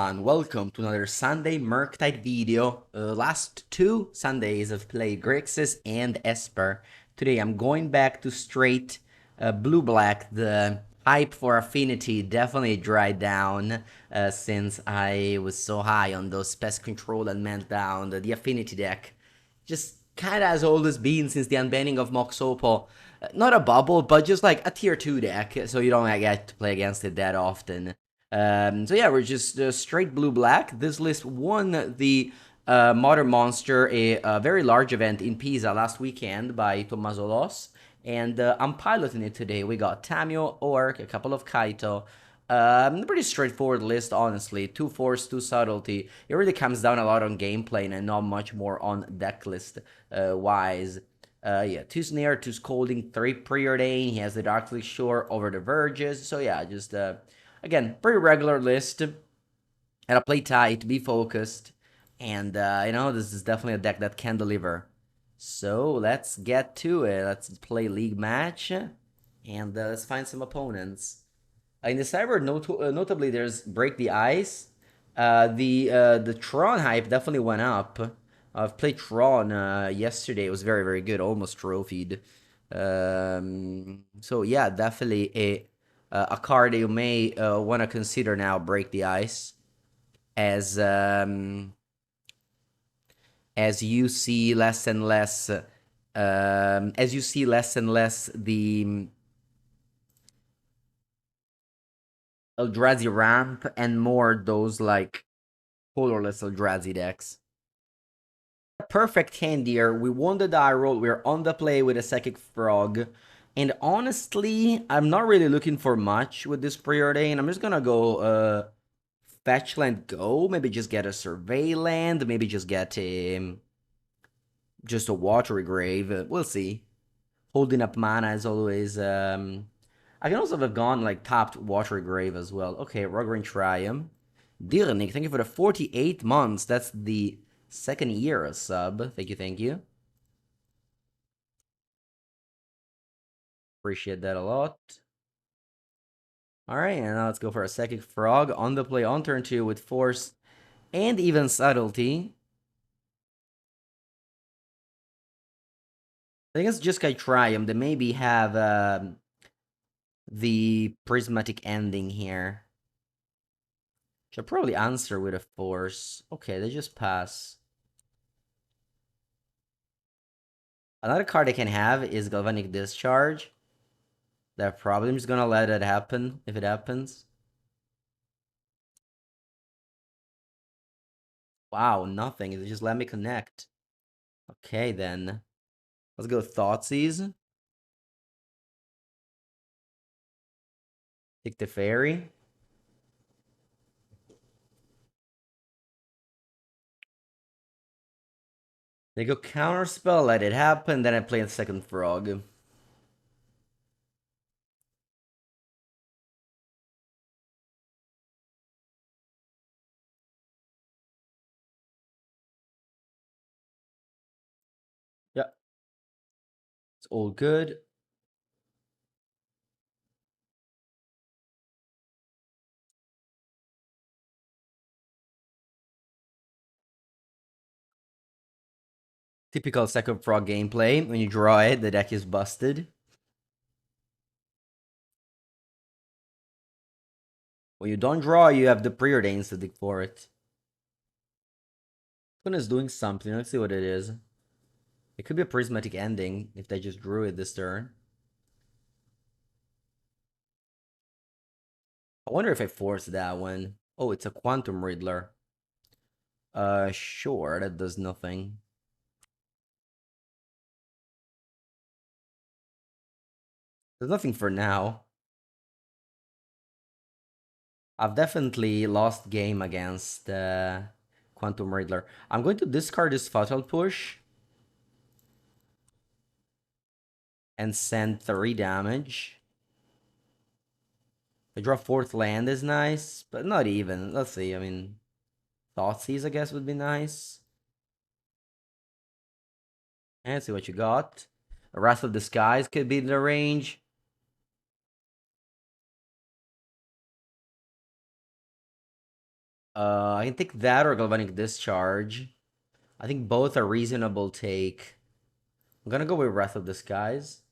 everyone, welcome to another Sunday Murktide video. Last two Sundays I've played Grixis and Esper. Today I'm going back to straight blue-black. The hype for Affinity definitely dried down since I was so high on those pest control and man down. The Affinity deck just kinda as old as been since the unbanning of Moxopol. Not a bubble, but just like a tier 2 deck, so you don't get to play against it that often. So yeah, we're just straight blue-black. This list won the Modern Monster, a very large event in Pisa last weekend by Tommaso Loss, and I'm piloting it today. We got Tamio, Orc, a couple of Kaito. Pretty straightforward list, honestly. 2 Force, 2 Subtlety. It really comes down a lot on gameplay and not much more on deck list wise. Yeah, 2 Snare, 2 Scolding, 3 Preordain. He has the Darkly Shore over the Verges. So yeah, just again, pretty regular list. Gotta play tight, be focused, and this is definitely a deck that can deliver. So let's get to it. Let's play league match, and let's find some opponents. In the Cyber, notably, there's Break the Ice. The Tron hype definitely went up. I've played Tron yesterday. It was very, very good. Almost trophied. So yeah, definitely a card that you may want to consider now. Break the Ice, as you see less and less, the Eldrazi ramp and more those like colorless Eldrazi decks. Perfect hand here. We won the die roll. We're on the play with a Psychic Frog. And honestly, I'm not really looking for much with this preordain. I'm just gonna go fetch land go. Maybe just get a survey land. Maybe just get just a watery grave. We'll see. Holding up mana is always I can also have gone like tapped watery grave as well. Okay, Rugrin Triumph. Dirnik, thank you for the 48 months. That's the second year of sub. Thank you, thank you. Appreciate that a lot. Alright, and now let's go for a Psychic Frog on the play on turn 2 with Force and even Subtlety. I think it's Jeskai Triumph. They maybe have the Prismatic Ending here. Should probably answer with a Force. Okay, they just pass. Another card I can have is Galvanic Discharge. That probably I'm just gonna let it happen if it happens. Wow, nothing. It just let me connect. Okay, then. Let's go Thoughtseize. Take the Fairy. They go Counterspell, let it happen, then I play a second Frog. Yeah. It's all good. Typical second Frog gameplay. When you draw it, the deck is busted. When you don't draw, you have the Preordains to dig for it. This one is doing something. Let's see what it is. It could be a Prismatic Ending if they just drew it this turn. I wonder if I force that one. Oh, it's a Quantum Riddler. Sure, that does nothing. There's nothing for now. I've definitely lost game against Quantum Riddler. I'm going to discard this Fatal Push and send 3 damage. I draw 4th land is nice, but not even. Let's see, I mean, Thoughtseize I guess would be nice. And see what you got. Wrath of the Skies could be in the range. I can take that or Galvanic Discharge. I think both are reasonable take. I'm gonna go with Wrath of Disguise.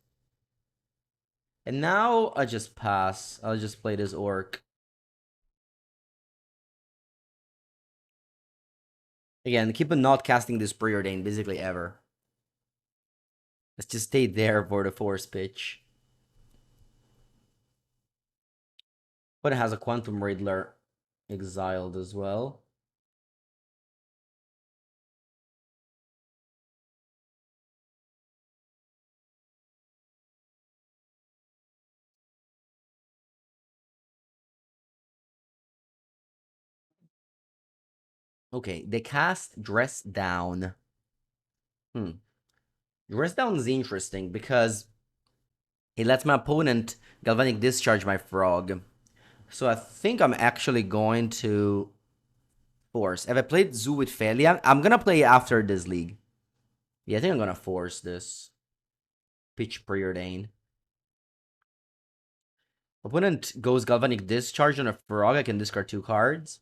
And now I just pass. I'll just play this Orc. Again, keep on not casting this Preordain basically ever. Let's just stay there for the Force Pitch. But it has a Quantum Riddler exiled as well. Okay, they cast Dress Down. Dress Down is interesting because it lets my opponent Galvanic Discharge my Frog. So I think I'm actually going to force. If I played Zoo with Felia, I'm gonna play after this league. Yeah, I think I'm gonna force this. Pitch Preordain. Opponent goes Galvanic Discharge on a Frog. I can discard 2 cards.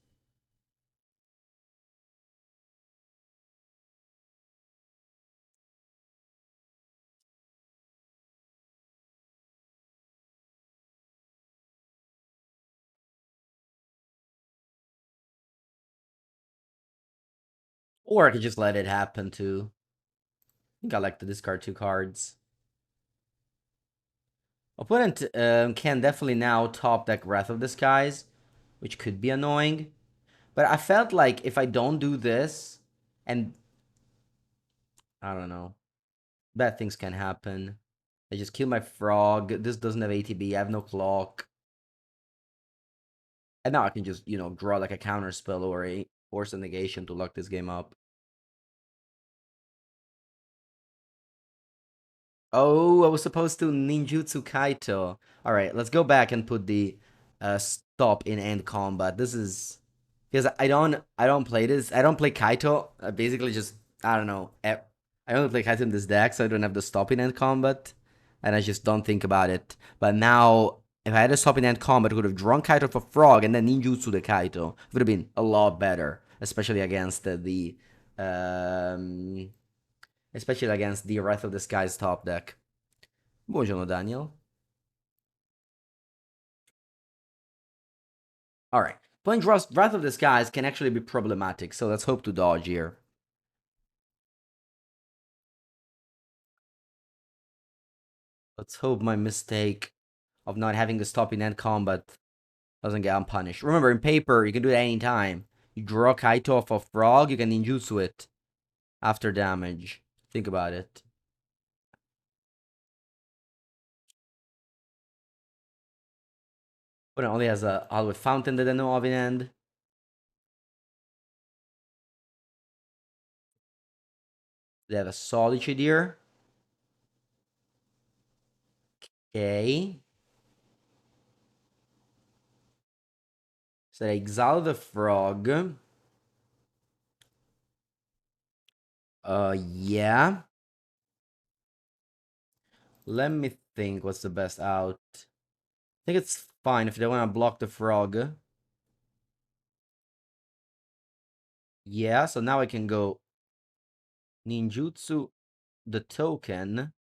Or I could just let it happen too. I think I like to discard 2 cards. Opponent can definitely now top deck Wrath of Disguise, which could be annoying. But I felt like if I don't do this, and I don't know, bad things can happen. I just kill my Frog. This doesn't have ATB. I have no clock. And now I can just, draw like a counter spell or a Force of Negation to lock this game up. Oh, I was supposed to Ninjutsu Kaito. All right, let's go back and put the stop in end combat. This is because I don't play this. I don't play Kaito. I basically just I don't know. I only play Kaito in this deck, so I don't have the stop in end combat, and I just don't think about it. But now, if I had a stop in end combat, I could have drawn Kaito for Frog and then Ninjutsu the Kaito. It would have been a lot better, especially against the especially against the Wrath of the Skies top deck. Buongiorno, Daniel. Alright. Playing Wrath of the Skies can actually be problematic, so let's hope to dodge here. Let's hope my mistake of not having the stop in end combat doesn't get unpunished. Remember, in paper, you can do it any time. You draw Kaito off a Frog, you can ninjutsu it after damage. Think about it. But it only has a Hollywood Fountain that I know of in end. They have a Solitude here. Okay. So I exile the Frog. Yeah. Let me think what's the best out. I think it's fine if they want to block the Frog. Yeah, so now I can go Ninjutsu the token.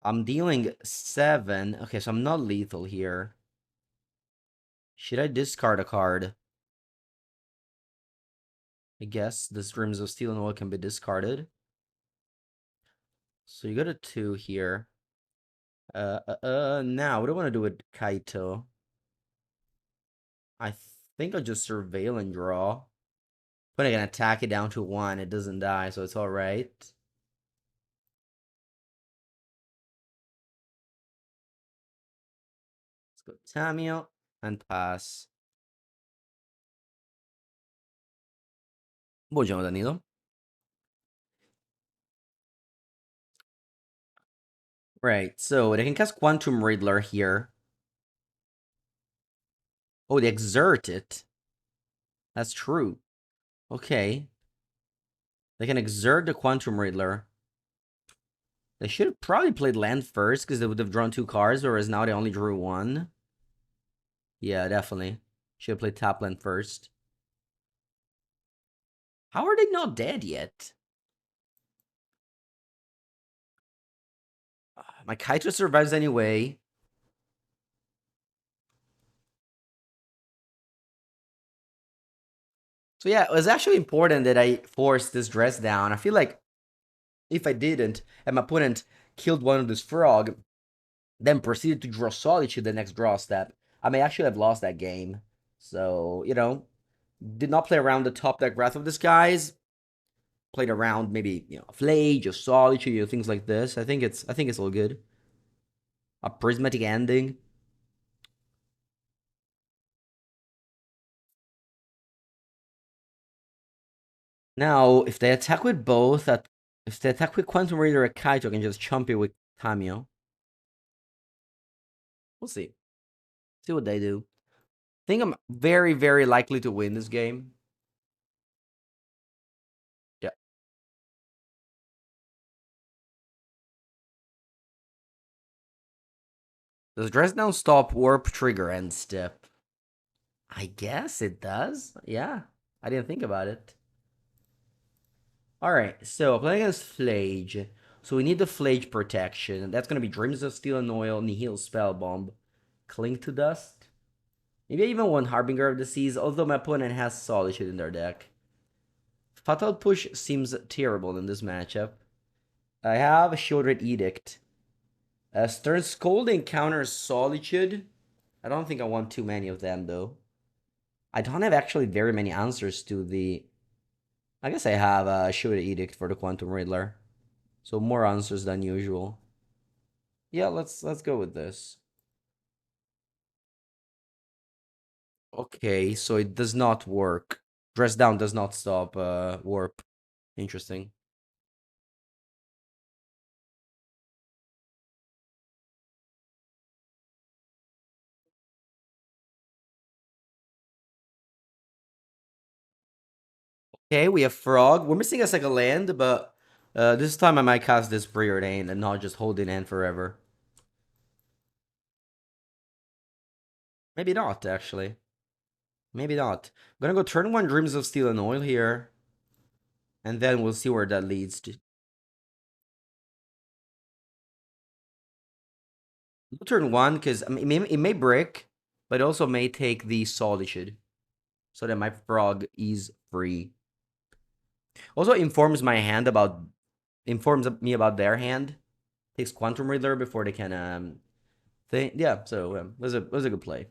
I'm dealing 7. Okay, so I'm not lethal here. Should I discard a card? I guess the Streams of Steel and Oil can be discarded. So you got a 2 here. Now, what do I want to do with Kaito? I think I'll just Surveil and draw. But I can attack it down to 1. It doesn't die, so it's alright. Let's go Tamio and pass. Buongiorno, Danilo. Right, so they can cast Quantum Riddler here. Oh, they exert it. That's true. Okay. They can exert the Quantum Riddler. They should have probably played land first because they would have drawn 2 cards, whereas now they only drew 1. Yeah, definitely. Should have played top land first. How are they not dead yet? My Kaito survives anyway. So yeah, it was actually important that I forced this dress down. I feel like if I didn't, and my opponent killed one of this frog, then proceeded to draw Solitude the next draw step, I may actually have lost that game. So, did not play around the top deck Wrath of the Skies. Played around maybe, Flage or Solitude, things like this. I think it's all good. A prismatic ending. Now, if they attack with both, if they attack with Quantum Raider or Kaito, I can just chump it with Tamio. We'll see. See what they do. I think I'm very, very likely to win this game. Yeah. Does Dresden stop warp trigger end step? I guess it does. Yeah. I didn't think about it. Alright, so playing against Flage. So we need the Flage protection. That's gonna be Dreams of Steel and Oil, Nihil Spellbomb, Cling to Dust. Maybe I even want Harbinger of the Seas, although my opponent has Solitude in their deck. Fatal Push seems terrible in this matchup. I have a Shieldred Edict. Stern Scolding counters Solitude. I don't think I want too many of them, though. I don't have actually very many answers to the... I guess I have a Shieldred Edict for the Quantum Riddler. So more answers than usual. Yeah, let's go with this. Okay, so it does not work. Dress down does not stop warp. Interesting. Okay, we have Frog. We're missing a second land, but this time I might cast this Preordain and not just hold it in forever. Maybe not, actually. Maybe not. I'm gonna go turn 1 Dreams of Steel and Oil here. And then we'll see where that leads to. Turn 1, because it may break, but it also may take the Solitude. So that my Frog is free. Also informs me about their hand. Takes Quantum Riddler before they can yeah, so was a good play.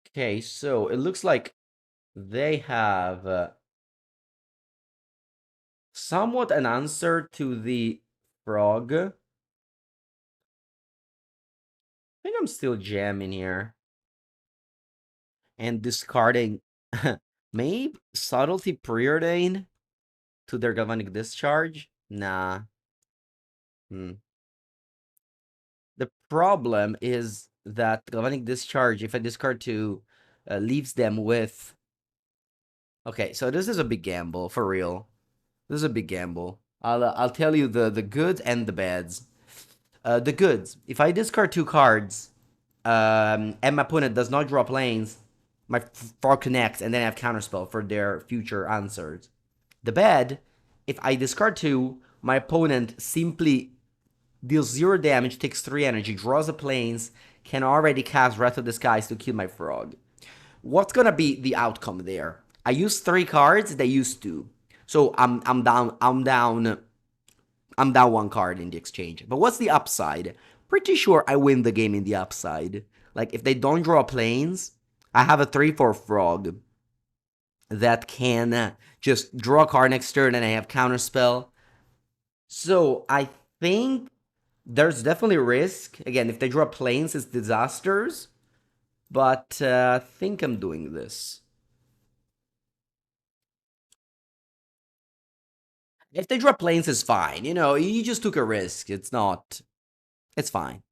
Okay, so it looks like they have somewhat an answer to the frog. I think I'm still jamming here. And discarding maybe Subtlety Preordain to their Galvanic Discharge? Nah. Hmm. The problem is that Galvanic Discharge, if I discard 2, leaves them with... Okay, so this is a big gamble, for real. This is a big gamble. I'll tell you the goods and the bads. The goods. If I discard 2 cards, and my opponent does not draw planes, my frog connects, and then I have counterspell for their future answers. The bad, if I discard 2, my opponent simply deals 0 damage, takes 3 energy, draws a planes, can already cast Wrath of the Skies to kill my frog. What's gonna be the outcome there? I use 3 cards, they use 2. So I'm down 1 card in the exchange. But what's the upside? Pretty sure I win the game in the upside. Like, if they don't draw planes, I have a 3/4 frog that can just draw a card next turn and I have counterspell. So I think there's definitely risk. Again, if they draw planes, it's disasters. But I think I'm doing this. If they draw planes, it's fine. You just took a risk. It's not... It's fine.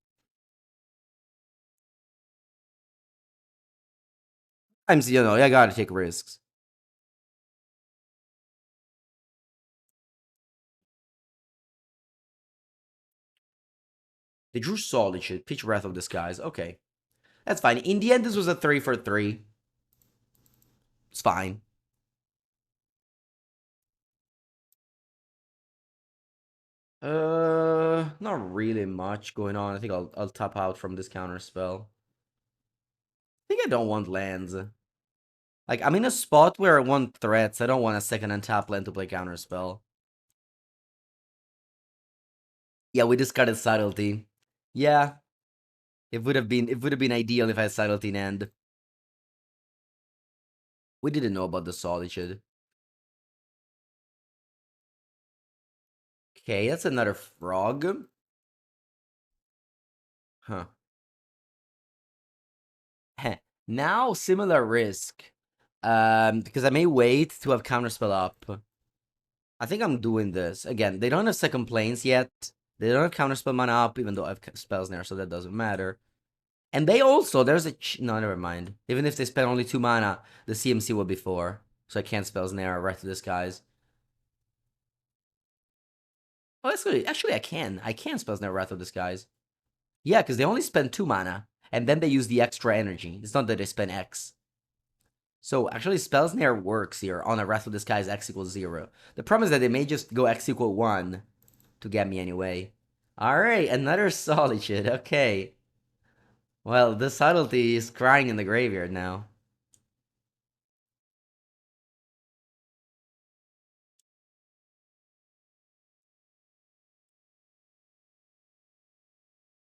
Sometimes, I gotta take risks. They drew Solitude, Pitch Wrath of the Skies. Okay. That's fine. In the end, this was a 3 for 3. It's fine. Not really much going on. I think I'll tap out from this counter spell. I think I don't want lands. Like, I'm in a spot where I want threats. I don't want a second untap land to play counter spell. Yeah, we discarded Subtlety. Yeah. It would have been ideal if I had Subtlety in hand. We didn't know about the Solitude. Okay, that's another frog. Huh. Now, similar risk. Because I may wait to have counterspell up. I think I'm doing this. Again, they don't have second planes yet. They don't have counterspell mana up, even though I have spells there, so that doesn't matter. And they also, there's a... no, never mind. Even if they spend only 2 mana, the CMC will be 4. So I can't spells Snare right to Disguise. Oh, that's good. Actually, I can. I can spells Snare Wrath of Disguise. Yeah, because they only spend 2 mana. And then they use the extra energy. It's not that they spend X. So actually, spell Snare works here on a Wrath of Disguise X equals 0. The problem is that they may just go X equal 1 to get me anyway. Alright, another Solitude. Okay. Well, the Subtlety is crying in the graveyard now.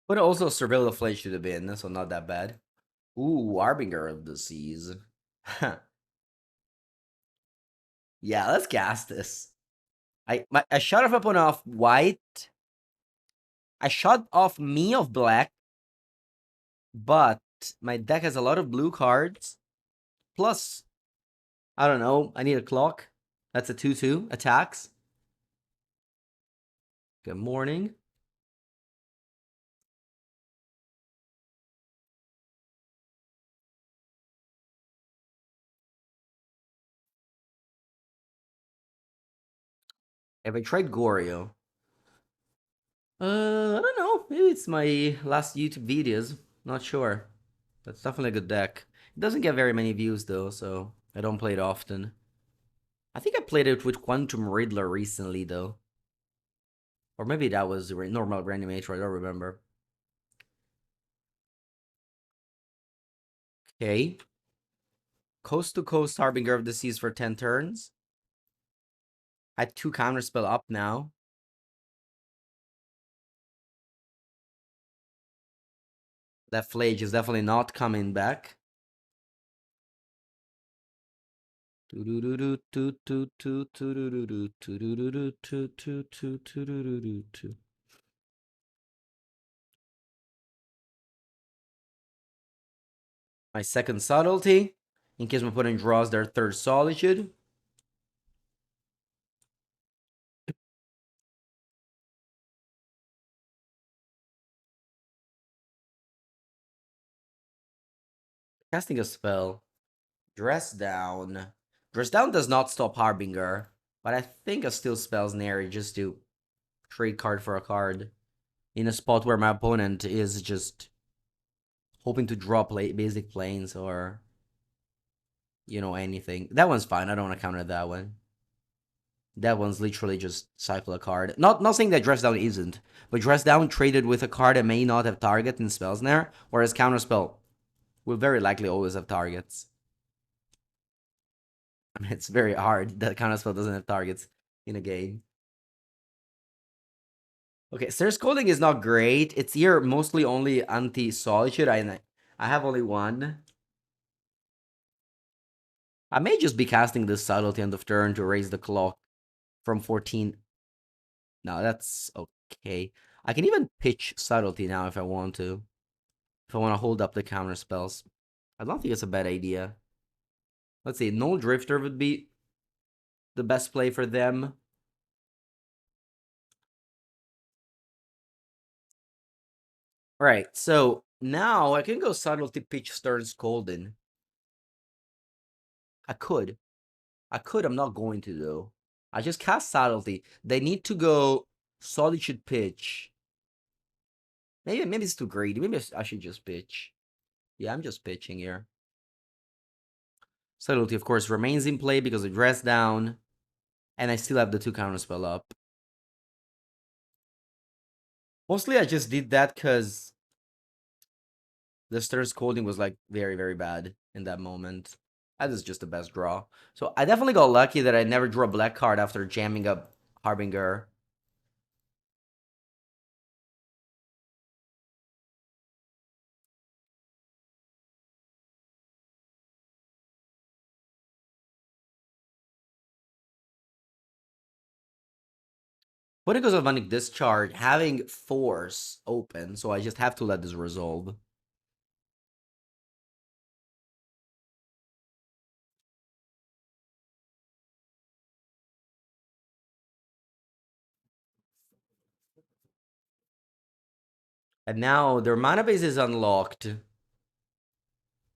But also Surveil the Flames should have been, so not that bad. Ooh, Harbinger of the Seas. Yeah, let's cast this. I shut off one off white. I shut off me of black. But my deck has a lot of blue cards. Plus, I don't know, I need a clock. That's a 2/2. Attacks. Good morning. Have I tried Goryo? I don't know. Maybe it's my last YouTube videos. Not sure. That's definitely a good deck. It doesn't get very many views though, so I don't play it often. I think I played it with Quantum Riddler recently though. Or maybe that was normal Reanimator, I don't remember. Okay. Coast to Coast Harbinger of the Seas for 10 turns. I had 2 counterspell up now. That Flage is definitely not coming back. My second Subtlety, in case my opponent draws their third Solitude. Casting a spell. Dress Down. Dress Down does not stop Harbinger, but I think I still spells Nary just to trade card for a card in a spot where my opponent is just hoping to draw basic planes or, you know, anything. That one's fine. I don't want to counter that one. That one's literally just cycle a card. Not saying that Dress Down isn't, but Dress Down traded with a card that may not have target in spells there, whereas Counterspell will very likely always have targets. I mean, it's very hard that Counterspell doesn't have targets in a game. Okay, Search Coding is not great. It's here mostly only anti-Solitude. I have only one. I may just be casting this Subtlety end of turn to raise the clock from 14. No, that's okay. I can even pitch Subtlety now if I want to. If I want to hold up the counter spells. I don't think it's a bad idea. Let's see, Null Drifter would be the best play for them. Alright, so now I can go Subtlety, pitch Stern Scolding. I could. I'm not going to though. I just cast Subtlety. They need to go Solitude Pitch. Maybe it's too greedy. Maybe I should just pitch. Yeah, I'm just pitching here. Subtlety, of course, remains in play because it dressed down. And I still have the 2 counterspell up. Mostly I just did that because the Stern Scolding was like very, very bad in that moment. That is just the best draw. So I definitely got lucky that I never drew a black card after jamming up Harbinger. But because of Manic Discharge, having Force open, so I just have to let this resolve. And now their mana base is unlocked.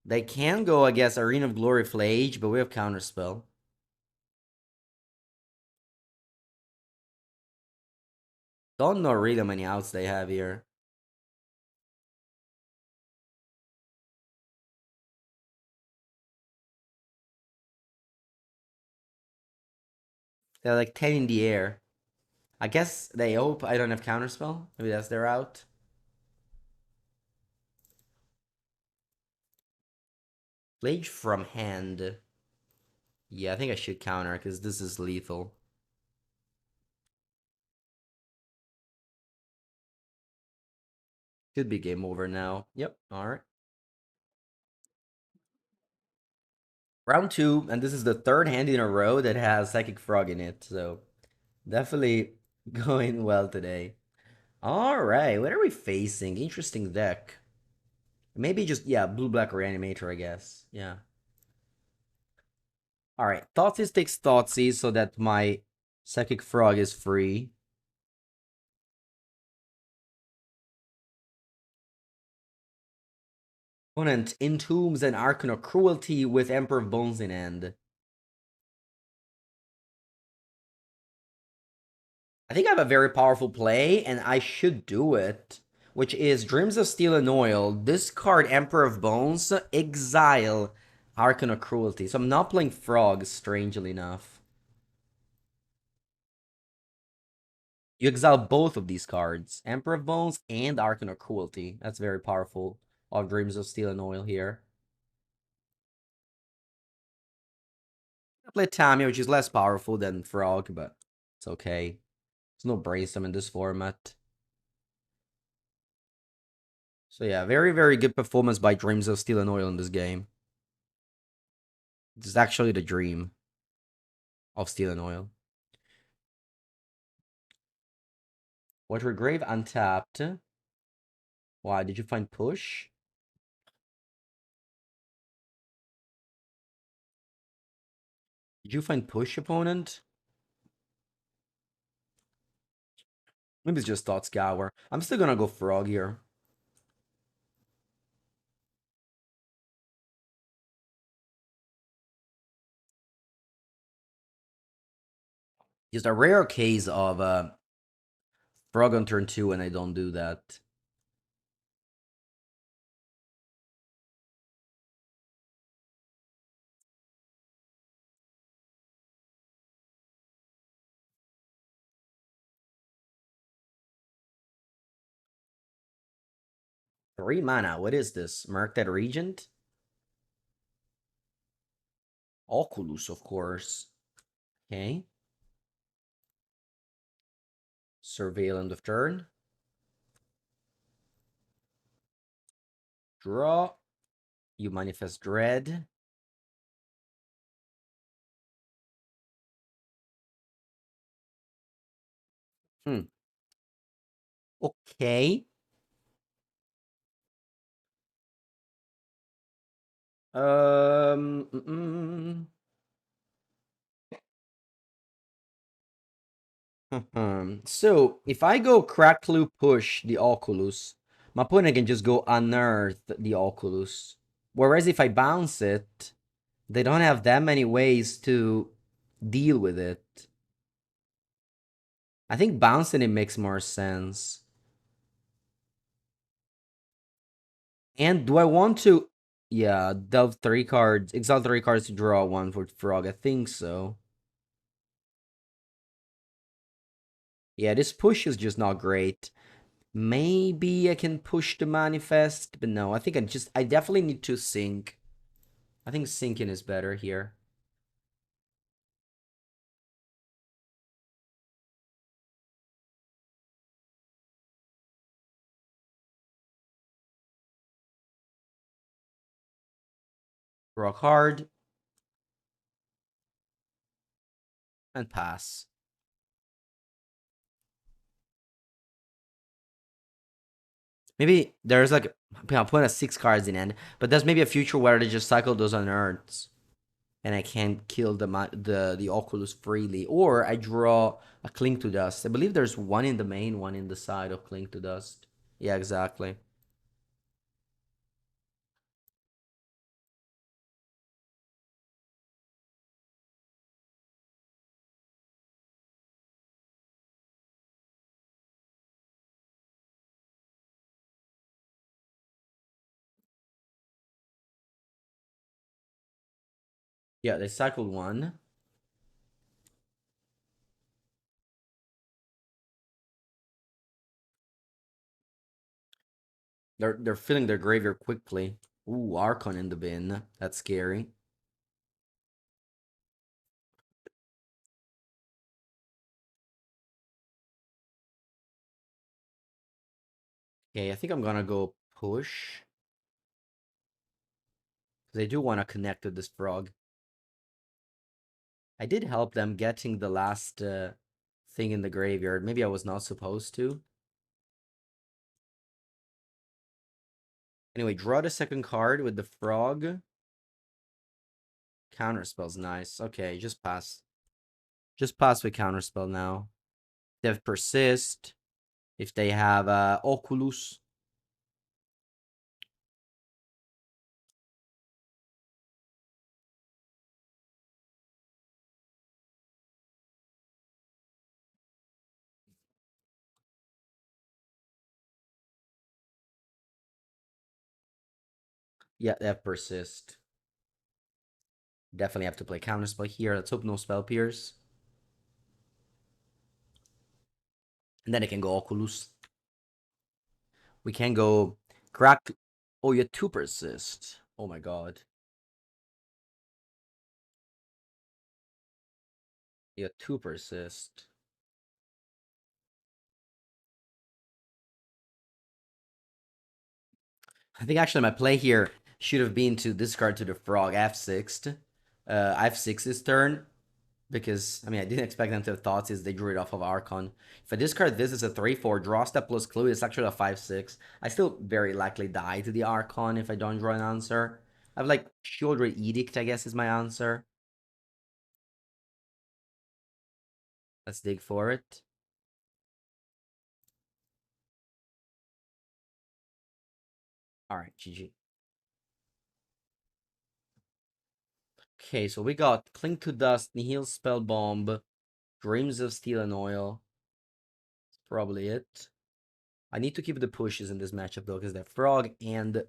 They can go against Arena of Glory Flage, but we have Counterspell. Don't know really how many outs they have here. They're like 10 in the air. I guess they hope I don't have Counterspell. Maybe that's their out. Flage from hand. Yeah, I think I should counter because this is lethal. Could be game over now. Yep, alright. Round 2, and this is the 3rd hand in a row that has Psychic Frog in it, so definitely going well today. Alright, what are we facing? Interesting deck. Maybe just, yeah, blue-black Reanimator, I guess. Yeah. Alright, Thoughtseize takes Thoughtseize so that my Psychic Frog is free. Opponent entombs an Archon of Cruelty with Emperor of Bones in hand. I think I have a very powerful play, and I should do it, which is Dreams of Steel and Oil, discard Emperor of Bones, exile Archon of Cruelty. So I'm not playing Frogs, strangely enough. You exile both of these cards, Emperor of Bones and Archon of Cruelty. That's very powerful of Dreams of Steel and Oil here. I play Tammy, which is less powerful than Frog, but it's okay. There's no Brainstorm in this format. So yeah, very, very good performance by Dreams of Steel and Oil in this game. This is actually the dream of Steel and Oil. Water Grave untapped. Why, did you find push? Did you find push, opponent? Maybe it's just Thought Scour. I'm still gonna go Frog here. Just a rare case of Frog on turn 2 and I don't do that. Three mana, what is this? Murktide Regent? Oculus, of course. Okay. Surveil end of turn. Draw. You manifest Dread. Okay. Um. mm, mm. So, if I go Cracklu push the Oculus, my opponent can just go unearth the Oculus. Whereas if I bounce it, they don't have that many ways to deal with it. I think bouncing it makes more sense. And do I want to... Yeah, delve 3 cards, exile 3 cards to draw 1 for Frog. I think so. Yeah, this push is just not great. Maybe I can push the manifest, but no, I think I definitely need to sync. I think syncing is better here. Rock hard. And pass. Maybe there's like, I'm putting a 6 cards in end, but there's maybe a future where they just cycle those unearths. And I can't kill the Oculus freely. Or I draw a Cling to Dust. I believe there's one in the main, one in the side of Cling to Dust. Yeah, exactly. Yeah, they cycled one. They're filling their graveyard quickly. Ooh, Archon in the bin. That's scary. Okay, I think I'm gonna go push. Because I do want to connect with this frog. I did help them getting the last thing in the graveyard. Maybe I was not supposed to. Anyway, draw the second card with the frog. Counterspell's nice. Okay, just pass. Just pass with counterspell now. They have persist. If they have Oculus. Yeah, they have persist. Definitely have to play counterspell here. Let's hope no spell pierce. And then it can go Oculus. We can go crack. Oh, you have 2 persist. Oh my god. You have 2 persist. I think actually my play here should have been to discard to the frog F6. F6 this turn. Because, I mean, I didn't expect them to have thoughts as they drew it off of Archon. If I discard this, it's a 3-4. Draw step plus clue. It's actually a 5-6. I still very likely die to the Archon if I don't draw an answer. I have like Shieldred Edict, I guess, is my answer. Let's dig for it. Alright, GG. Okay, so we got Cling to Dust, Nihil Spell Bomb, Dreams of Steel and Oil. That's probably it. I need to keep the pushes in this matchup though, because they're Frog and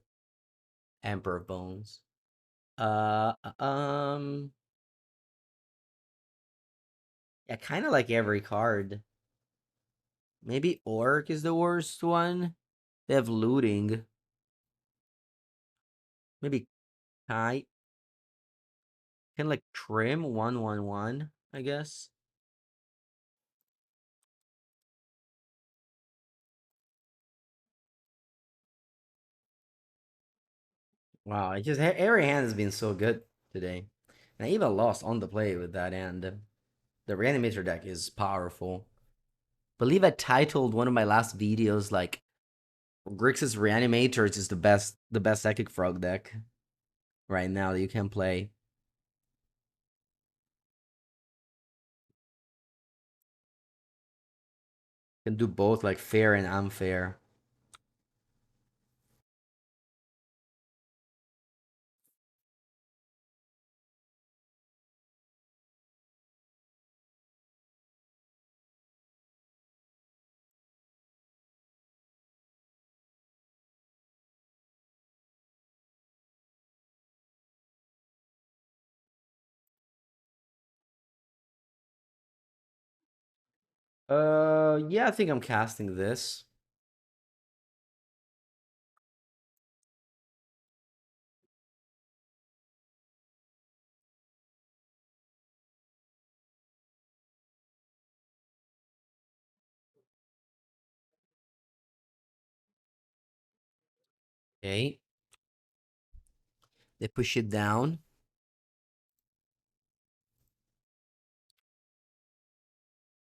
Emperor of Bones. Uh, um, yeah, kind of like every card. Maybe Orc is the worst one. They have looting. Maybe Kite. Can like trim 1/1/1, I guess. Wow, it just every hand has been so good today. And I even lost on the play with that hand. The Reanimator deck is powerful. Believe I titled one of my last videos like Grixis Reanimator is the best Psychic Frog deck right now that you can play. You can do both like fair and unfair. Yeah, I think I'm casting this. Okay. They push it down.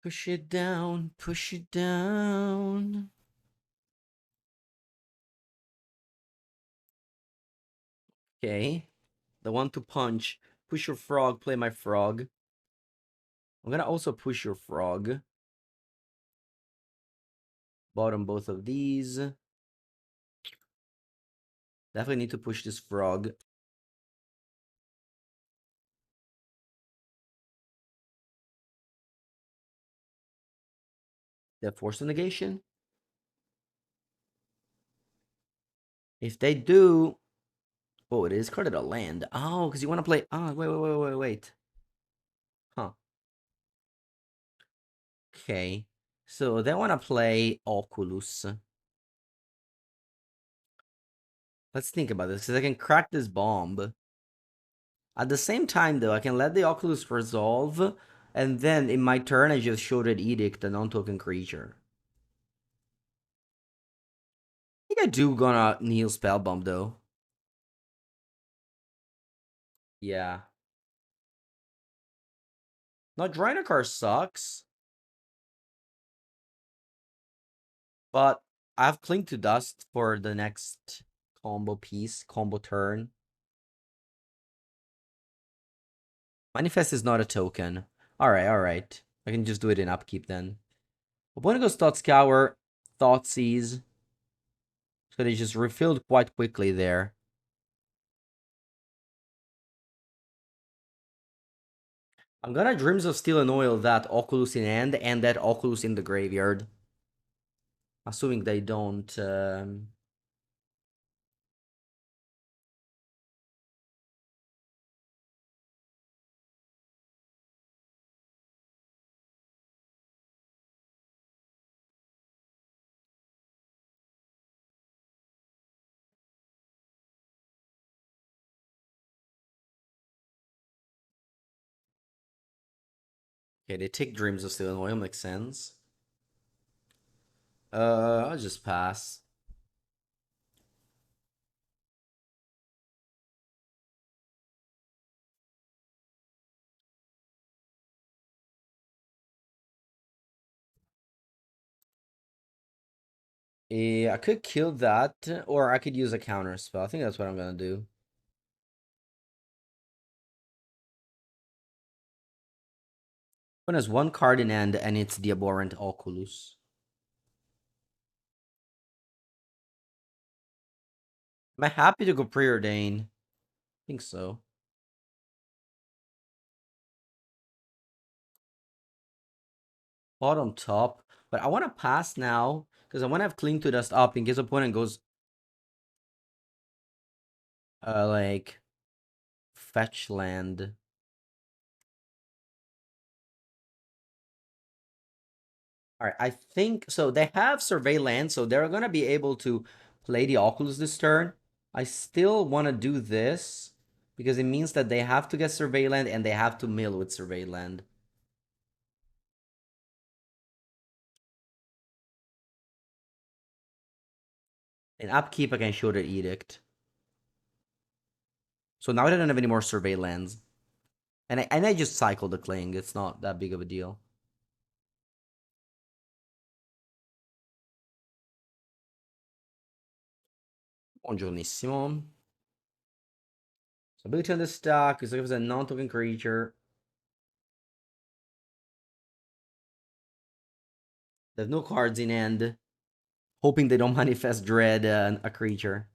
Push it down, push it down. Okay. The one to punch. Push your frog, play my frog. I'm gonna also push your frog. Bottom both of these. Definitely need to push this frog. They force the negation. If they do... Oh, it is carded a land. Oh, because you want to play... Oh, wait. Huh. Okay. So they want to play Oculus. Let's think about this, because I can crack this bomb. At the same time, though, I can let the Oculus resolve, and then in my turn, I just Shielded Edict, a non-token creature. I think I do gonna kneel Spellbomb, though. Yeah. Now, Draenor sucks, but I have Cling to Dust for the next combo piece, combo turn. Manifest is not a token. Alright. I can just do it in upkeep then. Opponent goes Thought Scour, Thoughtseize. So they just refilled quite quickly there. I'm gonna Dreams of Steel and Oil that Oculus in hand and that Oculus in the graveyard. Assuming they don't... Okay, they take Dreams of Steel and Oil, makes sense. I'll just pass. I could kill that, or I could use a counter spell. I think that's what I'm gonna do. One has one card in hand, and it's the Abhorrent Oculus. Am I happy to go Preordain? I think so. Bottom top. But I want to pass now, because I want to have Cling to Dust up in case opponent goes... like... Fetch land. Alright, I think... So they have Survey land, so they're gonna be able to play the Oculus this turn. I still want to do this, because it means that they have to get Survey land, and they have to mill with Survey land. In upkeep, I can show the Edict. So now I don't have any more Survey lands. And I just cycle the Cling. It's not that big of a deal. Buongiornissimo. So ability on the stack is a non-token creature. They have no cards in hand. Hoping they don't manifest dread a creature.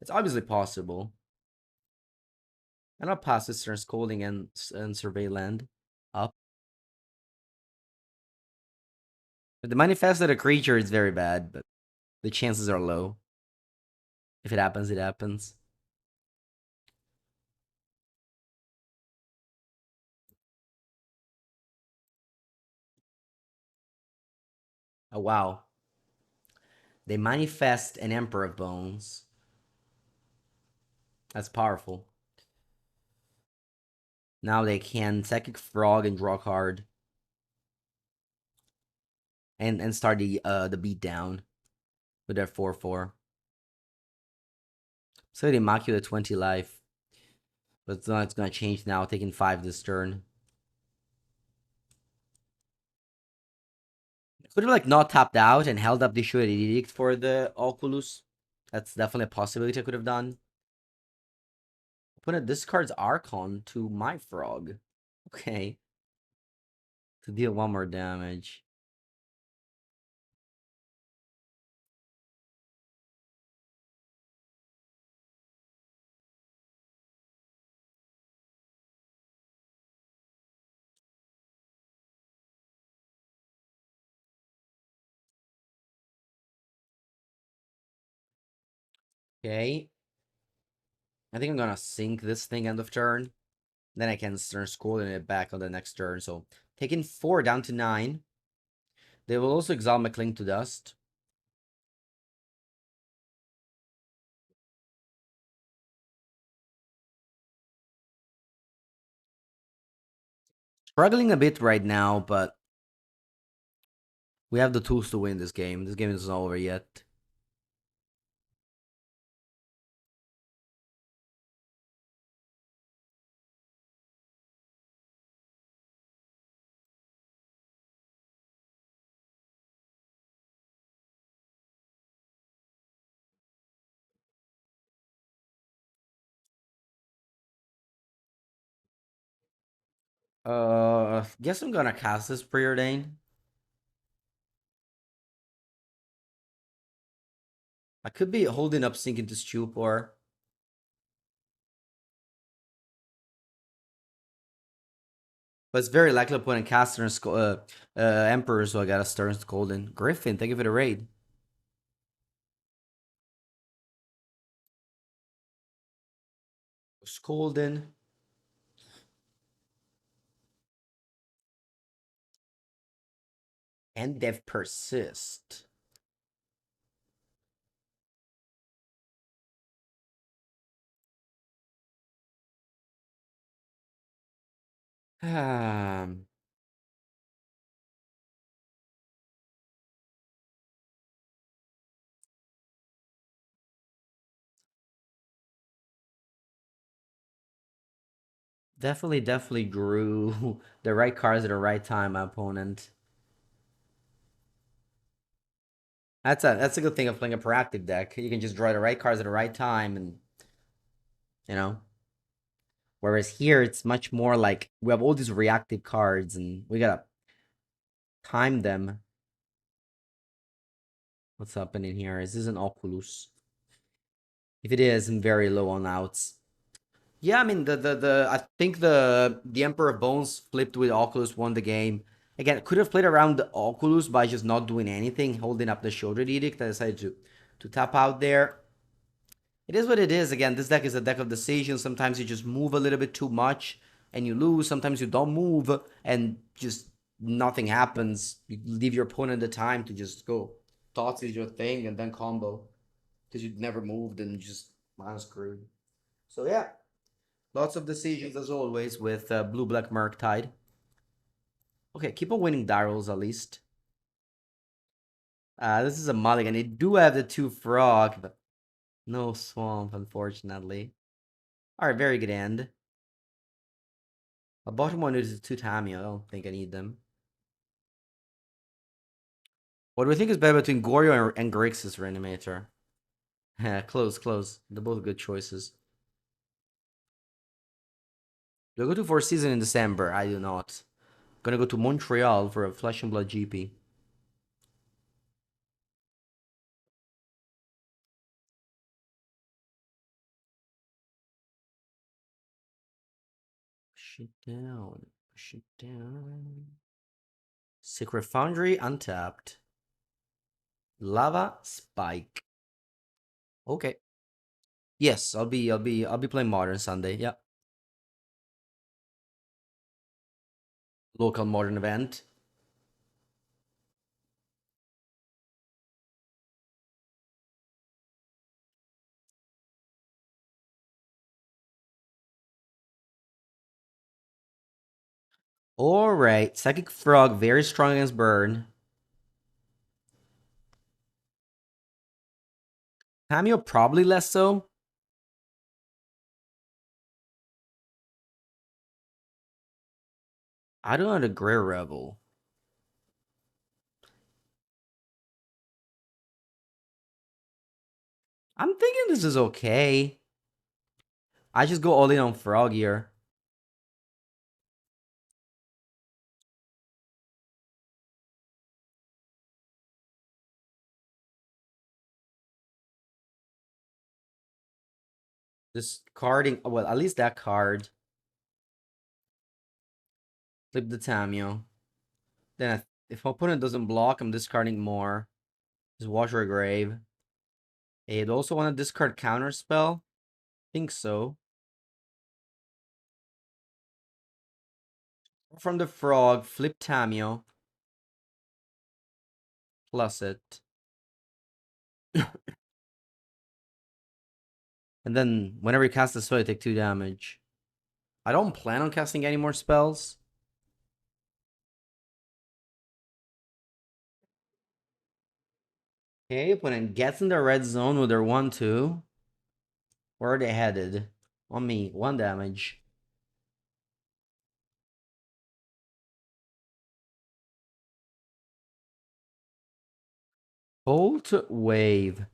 It's obviously possible. And I'll pass this turn Scolding and Survey land up. But the manifested a creature is very bad, but the chances are low. If it happens, it happens. Oh, wow. They manifest an Emperor of Bones. That's powerful. Now they can Psychic Frog and draw a card. And start the beatdown with their 4/4. So the Immaculate 20 life. But it's not gonna change now, taking 5 this turn. Could have like not tapped out and held up the Shuri Edict for the Oculus. That's definitely a possibility I could have done. Opponent discards Archon to my frog. Okay. To deal 1 more damage. Okay. I think I'm gonna sink this thing end of turn. Then I can start schooling it back on the next turn. So taking 4 down to 9. They will also exile my Cling to Dust. Struggling a bit right now, but we have the tools to win this game. This game is not over yet. Guess I'm gonna cast this Preordain. I could be holding up Sink into Stupor. But it's very likely opponent caster and Emperor, so I gotta Stern Golden. Griffin, thank you for the raid. Skolden. And Dev Persist. Um, definitely drew the right cards at the right time, my opponent. That's a good thing of playing a proactive deck. You can just draw the right cards at the right time, and you know. Whereas here, it's much more like we have all these reactive cards, and we gotta time them. What's happening here? Is this an Oculus? If it is, I'm very low on outs. Yeah, I mean the I think the Emperor of Bones flipped with Oculus, won the game. Again, could have played around the Oculus by just not doing anything, holding up the Shoulder Edict. I decided to tap out there. It is what it is. Again, this deck is a deck of decisions. Sometimes you just move a little bit too much and you lose. Sometimes you don't move and just nothing happens. You leave your opponent the time to just go. Thoughts is your thing and then combo. Because you never moved and just screwed. So yeah, lots of decisions as always with blue-black Murktide. Okay, keep on winning die rolls at least. This is a mulligan. They do have the 2 frog, but no swamp, unfortunately. Alright, very good end. A bottom one is 2 Tamio. I don't think I need them. What do we think is better between Goryo and Grixis Reanimator? Close. They're both good choices. Do I go to Four Seasons in December? I do not. Gonna go to Montreal for a Flesh and Blood GP. Push it down. Push it down. Secret Foundry untapped. Lava Spike. Okay. Yes, I'll be playing Modern Sunday. Yeah. Local Modern event. Alright, Psychic Frog, very strong against burn. Cameo, probably less so. I don't know the Grey Rebel. I'm thinking this is okay. I just go all in on Frog here. Discarding, well, at least that card. Flip the Tamio. Then if my opponent doesn't block, I'm discarding more. Just Wash Your Grave. I'd also want to discard Counterspell. Think so. From the Frog, flip Tamio. Plus it. And then whenever you cast a spell, you take 2 damage. I don't plan on casting any more spells. Okay, opponent gets in the red zone with their 1-2. Where are they headed? On me, 1 damage. Bolt Wave.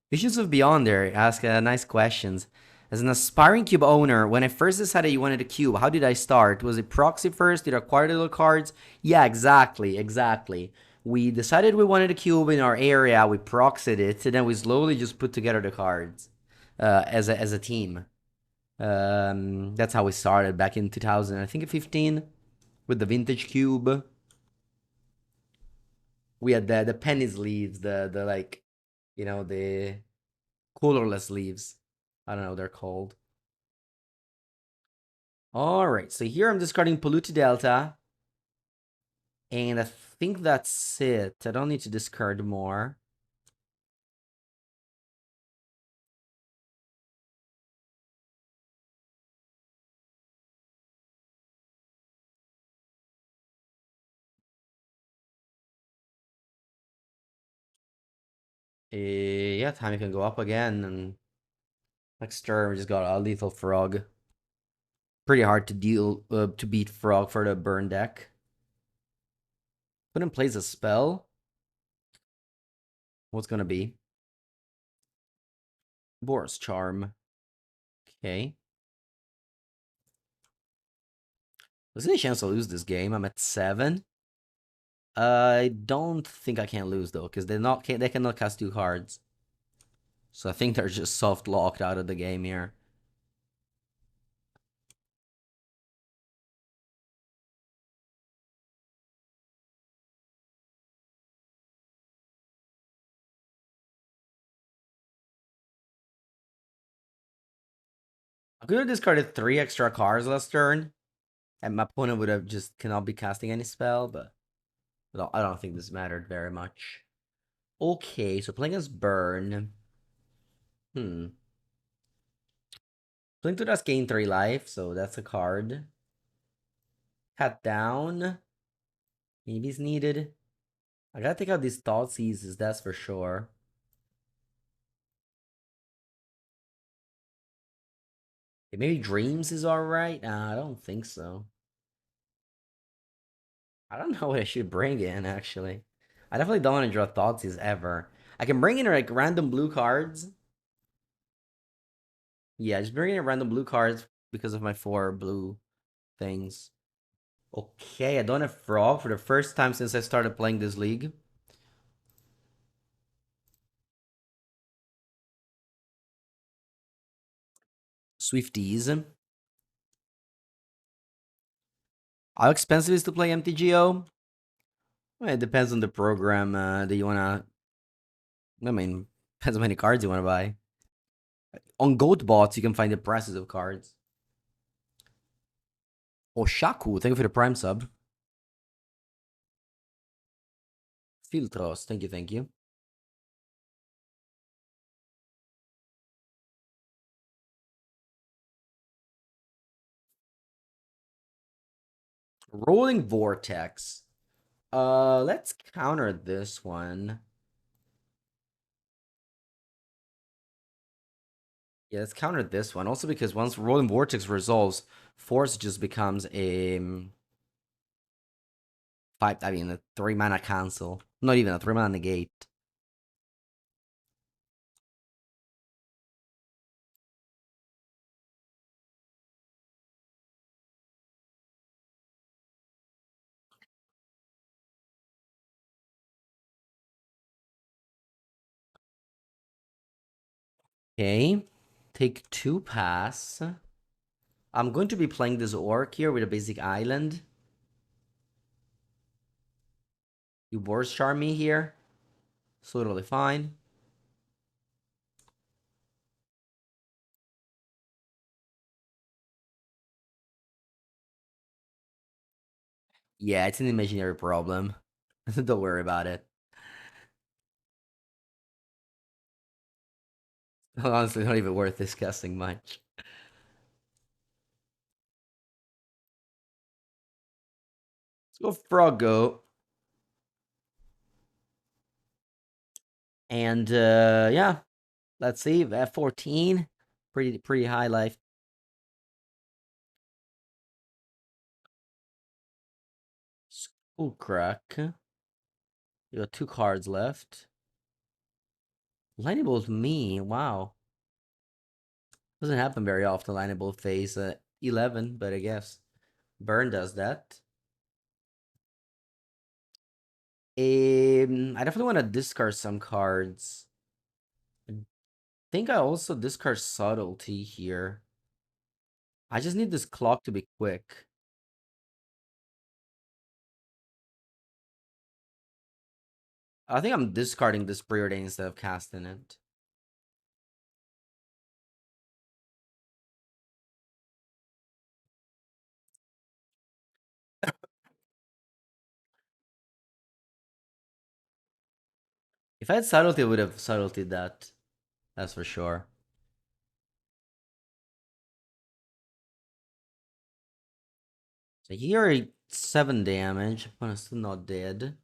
Visions of Beyond there ask nice questions. As an aspiring cube owner, when I first decided you wanted a cube, how did I start? Was it proxy first? Did I acquire the little cards? Yeah, exactly. We decided we wanted a cube in our area, we proxied it, and then we slowly just put together the cards as a team. That's how we started back in 2000, I think 15, with the vintage cube. We had the penny sleeves, the like, the colorless leaves. I don't know what they're called. All right, so here I'm discarding Polluted Delta. And I think that's it. I don't need to discard more. Yeah, time can go up again. And next turn, we just got a Lethal Frog. Pretty hard to beat Frog for the burn deck. Put in place a spell. What's gonna be? Boros Charm. Okay. There's any chance to lose this game. I'm at 7. I don't think I can lose though, because they cannot cast 2 cards. So I think they're just soft locked out of the game here. I could have discarded 3 extra cards last turn, and my opponent would have just cannot be casting any spell, but I don't think this mattered very much. Okay, so playing as Burn. Playing to dust gain 3 life, so that's a card. Cut down. Maybe it's needed. I gotta take out these Thought Seizes, that's for sure. Okay, maybe Dreams is alright? Nah, I don't think so. I don't know what I should bring in, actually. I definitely don't want to draw Thoughtseize ever. I can bring in, like, random blue cards. Yeah, just bring in random blue cards because of my 4 blue things. Okay, I don't have Frog for the first time since I started playing this league. Swifties. How expensive is to play MTGO? Well, it depends on the program that you wanna. I mean, depends how many cards you wanna buy. On GoatBots, you can find the prices of cards. Oh, Shaku, thank you for the Prime sub. Filtros, thank you, thank you. Rolling Vortex. Let's counter this one. Yeah, let's counter this one. Also because once Rolling Vortex resolves, Force just becomes a a 3-mana cancel. Not even a 3-mana negate. Okay. Take 2 pass. I'm going to be playing this Orc here with a basic island. You Boros Charm me here. So totally fine. Yeah, it's an imaginary problem. Don't worry about it. Honestly, not even worth discussing much. Let's go Froggo. And yeah, let's see. At 14. Pretty high life. Skullcrack. You got 2 cards left. Lightning me. Wow. Doesn't happen very often. Lightning phase 11, but I guess Burn does that. I definitely want to discard some cards. I think I also discard Subtlety here. I just need this clock to be quick. I think I'm discarding this Preordain instead of casting it. If I had Subtlety, I would have Subtlety that. That's for sure. So here, 7 damage. Opponent's still not dead.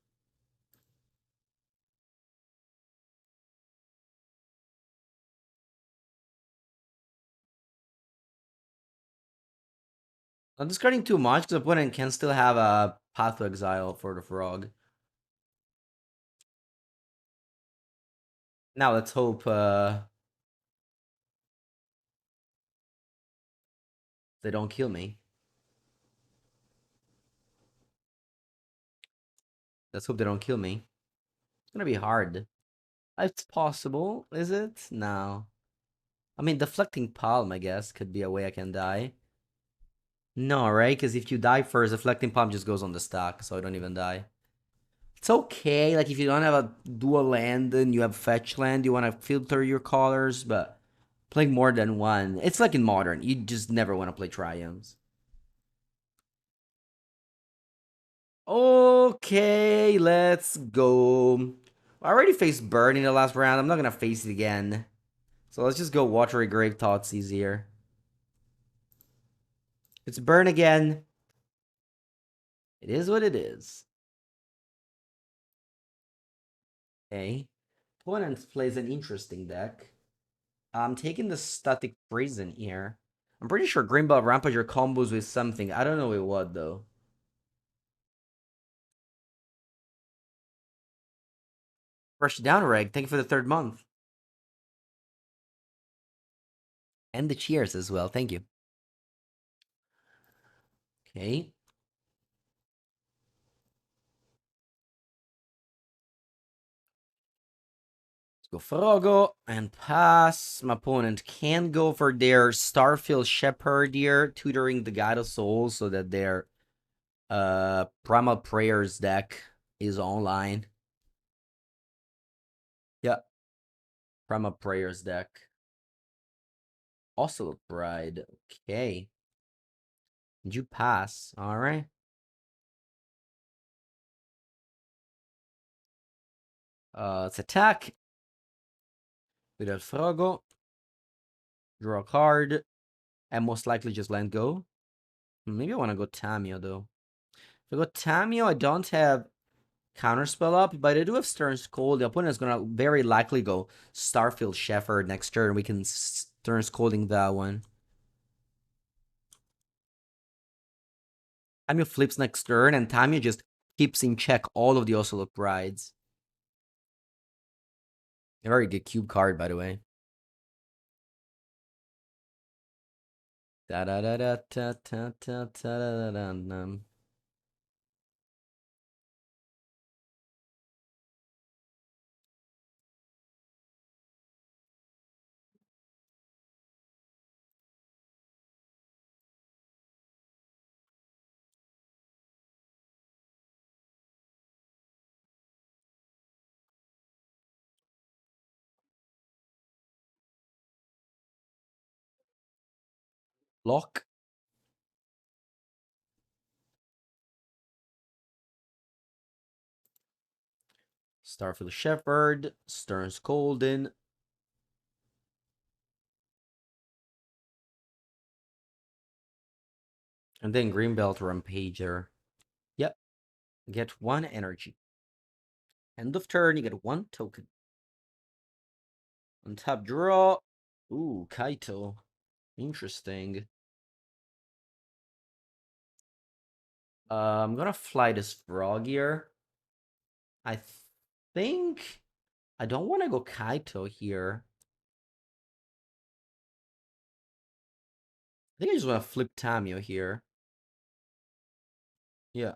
I'm discarding too much because opponent can still have a Path to Exile for the Frog. Now let's hope they don't kill me. Let's hope they don't kill me. It's gonna be hard. It's possible, is it? No. I mean, Deflecting Palm, I guess, could be a way I can die. No, right? Because if you die first, Deflecting Palm just goes on the stack, so I don't even die. It's okay, like, if you don't have a dual land and you have fetch land, you want to filter your colors, but playing more than one, it's like in Modern. You just never want to play Triumphs. Okay, let's go. I already faced Burn in the last round. I'm not gonna face it again. So let's just go Watery Grave Thoughts easier. It's Burn again. It is what it is. Okay. Opponent plays an interesting deck. I'm taking the Static Prison here. I'm pretty sure Greenbelt Rampager combos with something. I don't know with what though. Fresh down, Reg. Thank you for the 3rd month. And the cheers as well. Thank you. Okay. Let's go Frogo and pass. My opponent can go for their Starfield Shepherd here, tutoring the God of Souls so that their Primal Prayers deck is online. Yeah. Primal Prayers deck. Also Bride. Okay. Did you pass? Alright. Let's attack. With El Frogo. Draw a card. And most likely just land go. Maybe I want to go Tamio though. If I go Tamio, I don't have Counterspell up, but I do have Stern's Cold. The opponent is gonna very likely go Starfield Shepherd next turn. We can Stern's Colding that one. Tamio flips next turn, and Tamio just keeps in check all of the Ocelot Brides. A very good cube card, by the way. Da da da da da da da da da da. Lock. Starfield Shepherd, Stern's Golden. And then Greenbelt Rampager. Yep. Get 1 energy. End of turn, you get 1 token. On top draw. Ooh, Kaito. Interesting. I'm gonna fly this frog here. I think I don't want to go Kaito here. I think I just want to flip Tamio here. Yeah.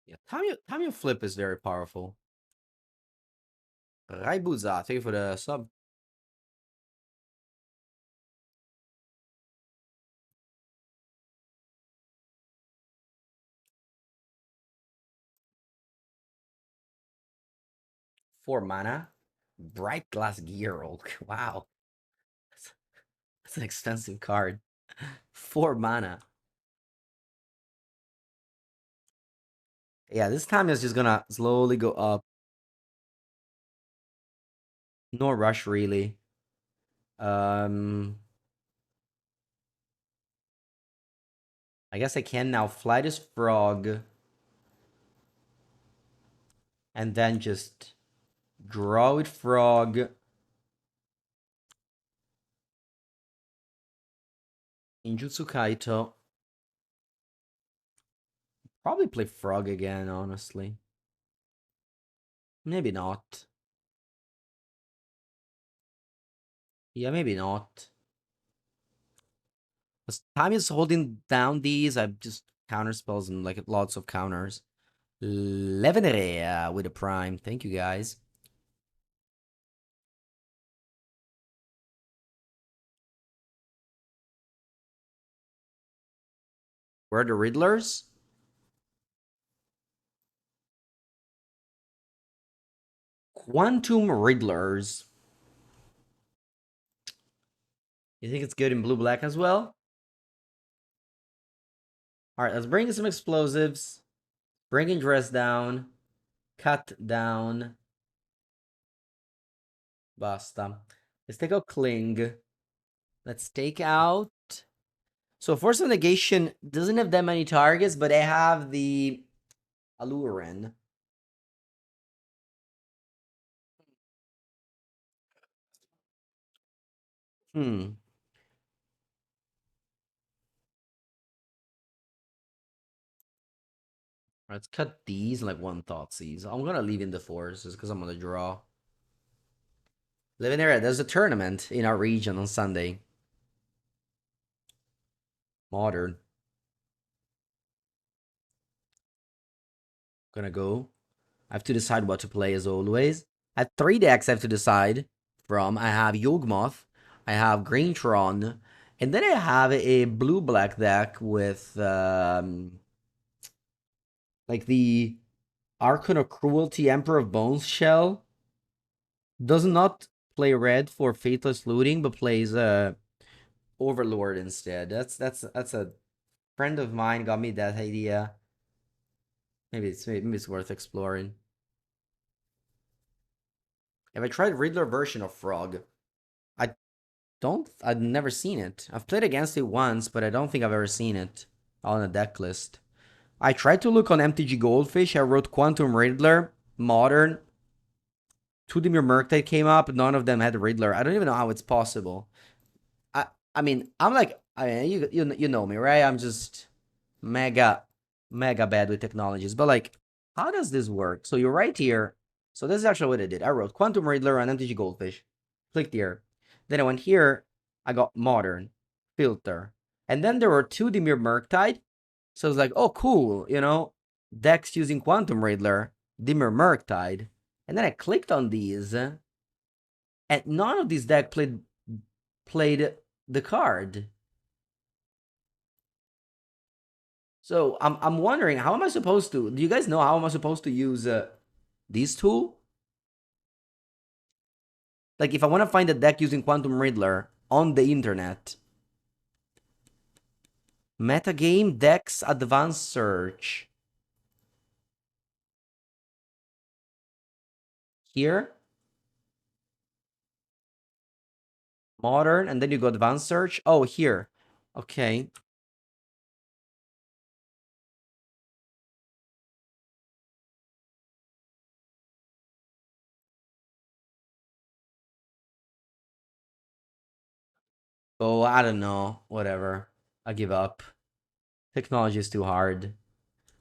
Yeah, Tamio flip is very powerful. Raibuza, thank you for the sub. Four mana. Bright Glass Gear. Wow. That's an expensive card. 4 mana. Yeah, this time is just gonna slowly go up. No rush, really. I guess I can now fly this frog. And then just draw with frog. Injutsu Kaito. Probably play frog again, honestly. Maybe not. Yeah, maybe not. As time is holding down these, I've just counter spells and like lots of counters. Andrea with a prime. Thank you guys. Where are the Riddlers? Quantum Riddlers. You think it's good in blue-black as well? Alright, let's bring in some explosives. Bring in dress down. Cut down. Basta. Let's take out Cling. Let's take out... So Force of Negation doesn't have that many targets, but I have the Aluren. Let's cut these like one Thoughtseize. I'm gonna leave in the forces because I'm gonna draw. Living area, there's a tournament in our region on Sunday. Modern. Gonna go. I have to decide what to play as always. I have 3 decks I have to decide from. I have Yawgmoth, I have Greentron, and then I have a blue-black deck with like the Archon of Cruelty Emperor of Bones shell. Does not play red for Faithless Looting, but plays Overlord instead. That's a friend of mine got me that idea. Maybe it's worth exploring. Have I tried Riddler version of Frog? I've never seen it. I've played against it once, but I don't think I've ever seen it on a deck list. I tried to look on MTG Goldfish. I wrote Quantum Riddler, Modern. Two Dimir Murktide came up. None of them had Riddler. I don't even know how it's possible. I I mean, I'm like, you know me, right? I'm just mega bad with technologies. But like, how does this work? So you're right here. So this is actually what I did. I wrote Quantum Riddler on MTG Goldfish. Clicked here. Then I went here. I got Modern, Filter. And then there were two Dimir Murktide. So I was like, oh, cool. You know, decks using Quantum Riddler, Dimir Murktide. And then I clicked on these. And none of these decks played the card. So I'm wondering, how am I supposed to? Do you guys know how am I supposed to use these two? Like, if I want to find a deck using Quantum Riddler on the internet, metagame decks advanced search here, modern, and then you go advanced search. Oh, here, okay. Oh, I don't know. Whatever. I give up. Technology is too hard.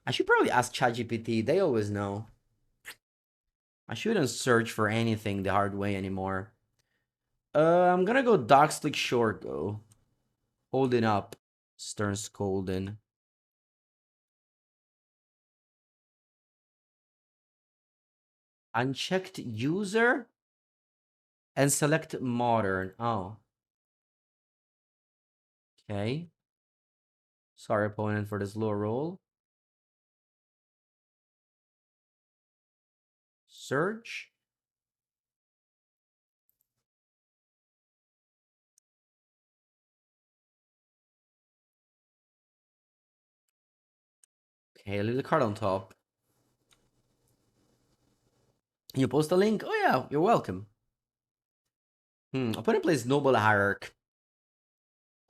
I should probably ask ChatGPT. They always know. I shouldn't search for anything the hard way anymore. I'm gonna go Dockslick Short, though. Holding up. Stern Scolding. Unchecked user? And select modern. Oh. Okay. Sorry, opponent, for this low roll. Search. Okay, leave the card on top. You post a link? Oh yeah, you're welcome. Opponent plays Noble Hierarch.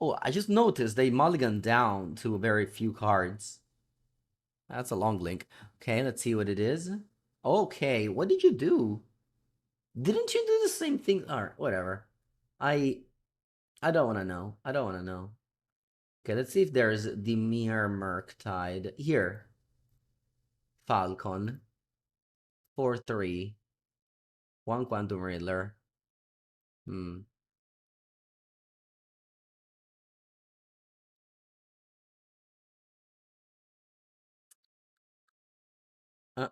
Oh, I just noticed they mulligan down to very few cards. That's a long link. Okay, let's see what it is. Okay, what did you do? Didn't you do the same thing? Or whatever. I don't want to know. I don't want to know. Okay, let's see if there's Dimir Murktide. Here. Falcon. 4-3. One Quantum Riddler. Hmm. I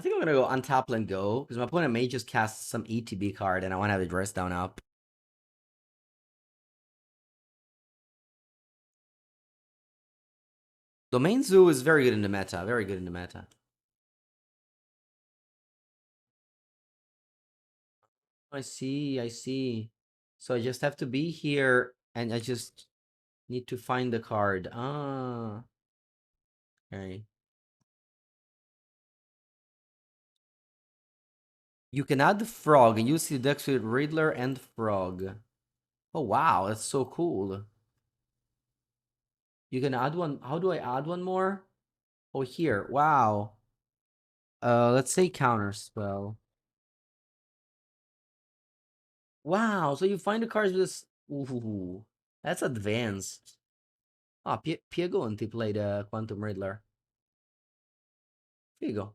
think I'm gonna go untap and go, because my opponent may just cast some ETB card and I want to have the dress down up. Domain Zoo is very good in the meta. Very good in the meta. I see, I see. So I just have to be here and I just need to find the card. Ah, okay. You can add the frog and use the decks with Riddler and Frog. Oh wow, that's so cool. You can add one. How do I add one more? Oh, here. Wow. Let's say counter spell. Wow, so you find the cards with this. Ooh, that's advanced. Ah, Piegonti played Quantum Riddler. Here you go.